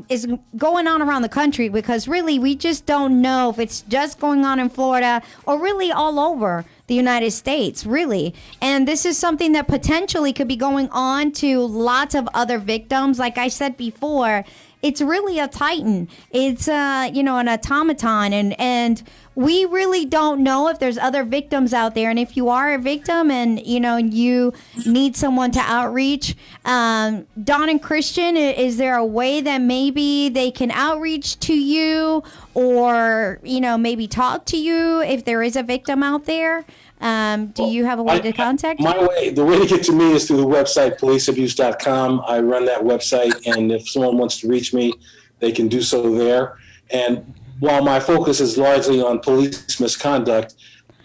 is going on around the country, because really we just don't know if it's just going on in Florida or really all over the United States, really. And this is something that potentially could be going on to lots of other victims. Like I said before, it's really a titan. It's an automaton, and we really don't know if there's other victims out there. And if you are a victim and you need someone to outreach, Dawn and Christian, is there a way that maybe they can outreach to you, or maybe talk to you if there is a victim out there? Do you have a way to contact you? The way to get to me is through the website, policeabuse.com. I run that website, and if someone wants to reach me, they can do so there. And while my focus is largely on police misconduct,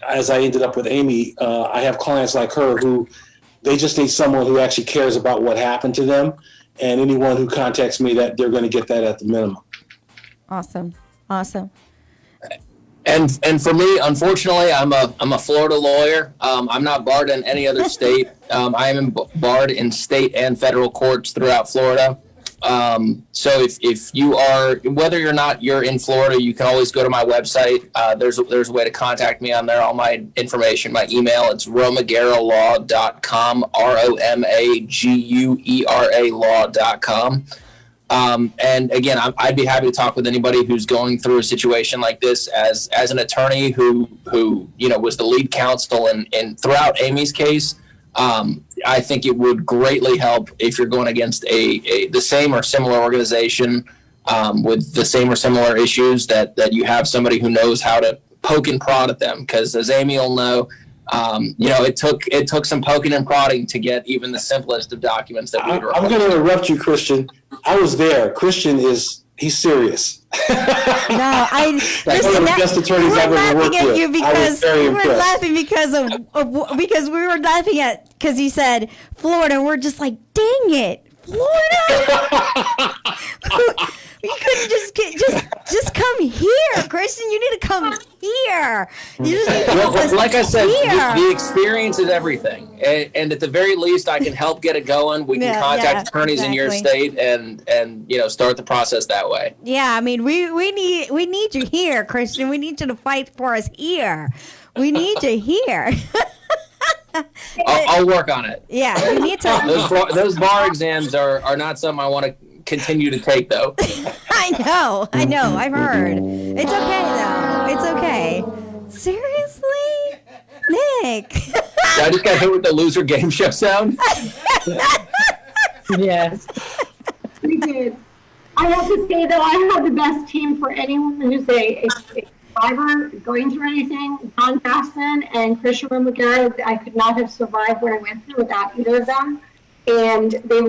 as I ended up with Amy, I have clients like her who they just need someone who actually cares about what happened to them, and anyone who contacts me, that they're going to get that at the minimum. Awesome. And for me, unfortunately, I'm a Florida lawyer. I'm not barred in any other state. I am barred in state and federal courts throughout Florida. So if you are, whether or not you're in Florida, you can always go to my website. There's a way to contact me on there. All my information, my email, it's romagueralaw.com, ROMAGUERA law.com. And again, I'd be happy to talk with anybody who's going through a situation like this. As an attorney who was the lead counsel and throughout Amy's case, I think it would greatly help if you're going against the same or similar organization with the same or similar issues, that you have somebody who knows how to poke and prod at them. Because as Amy will know, it took some poking and prodding to get even the simplest of documents that we were. I'm going to interrupt you, Christian. I was there. Christian he's serious. No, That's one of the best attorneys I've ever worked with. Because we were laughing at, because he said Florida. We're just like, dang it, Florida. You couldn't just come here, Christian. You need to come here. You just need to help us like I said, here. the experience is everything, and at the very least, I can help get it going. We can contact attorneys in your state and start the process that way. Yeah, I mean, we need you here, Christian. We need you to fight for us here. We need you here. I'll work on it. Yeah, you need to. Those bar exams are not something I want to continue to take, though. I know. I've heard. It's okay, though. It's okay. Seriously? like. I just got hit with the loser game show sound. Yes. We did. I have to say, though, I have the best team for anyone who's a survivor going through anything. Don Passman and Christian McGarrett, I could not have survived what I went through without either of them. And they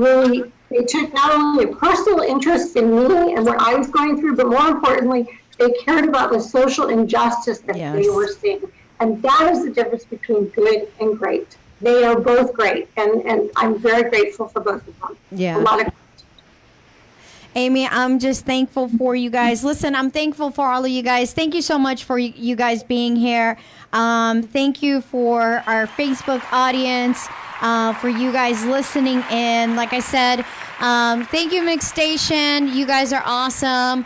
took not only a personal interest in me and what I was going through, but more importantly, they cared about the social injustice that they were seeing. And that is the difference between good and great. They are both great, and I'm very grateful for both of them. Yeah. A lot of Amy, I'm just thankful for you guys. Listen, I'm thankful for all of you guys. Thank you so much for you guys being here. Thank you for our Facebook audience, for you guys listening in. Like I said, thank you, Mix Station. You guys are awesome.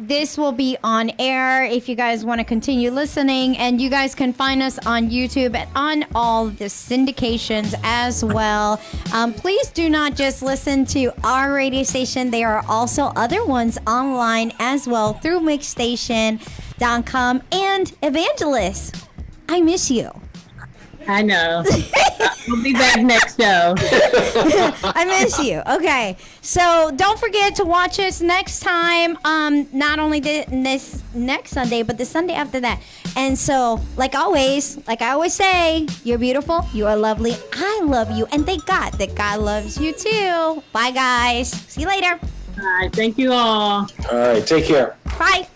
This will be on air if you guys want to continue listening, and you guys can find us on YouTube and on all the syndications as well. Please do not just listen to our radio station. There are also other ones online as well through mixstation.com. And Evangelist, I miss you. I know. We'll be back next show. I miss you. Okay. So don't forget to watch us next time. Not only this next Sunday, but the Sunday after that. And so, like I always say, you're beautiful. You are lovely. I love you. And thank God that God loves you too. Bye, guys. See you later. All right. Thank you all. All right, take care. Bye.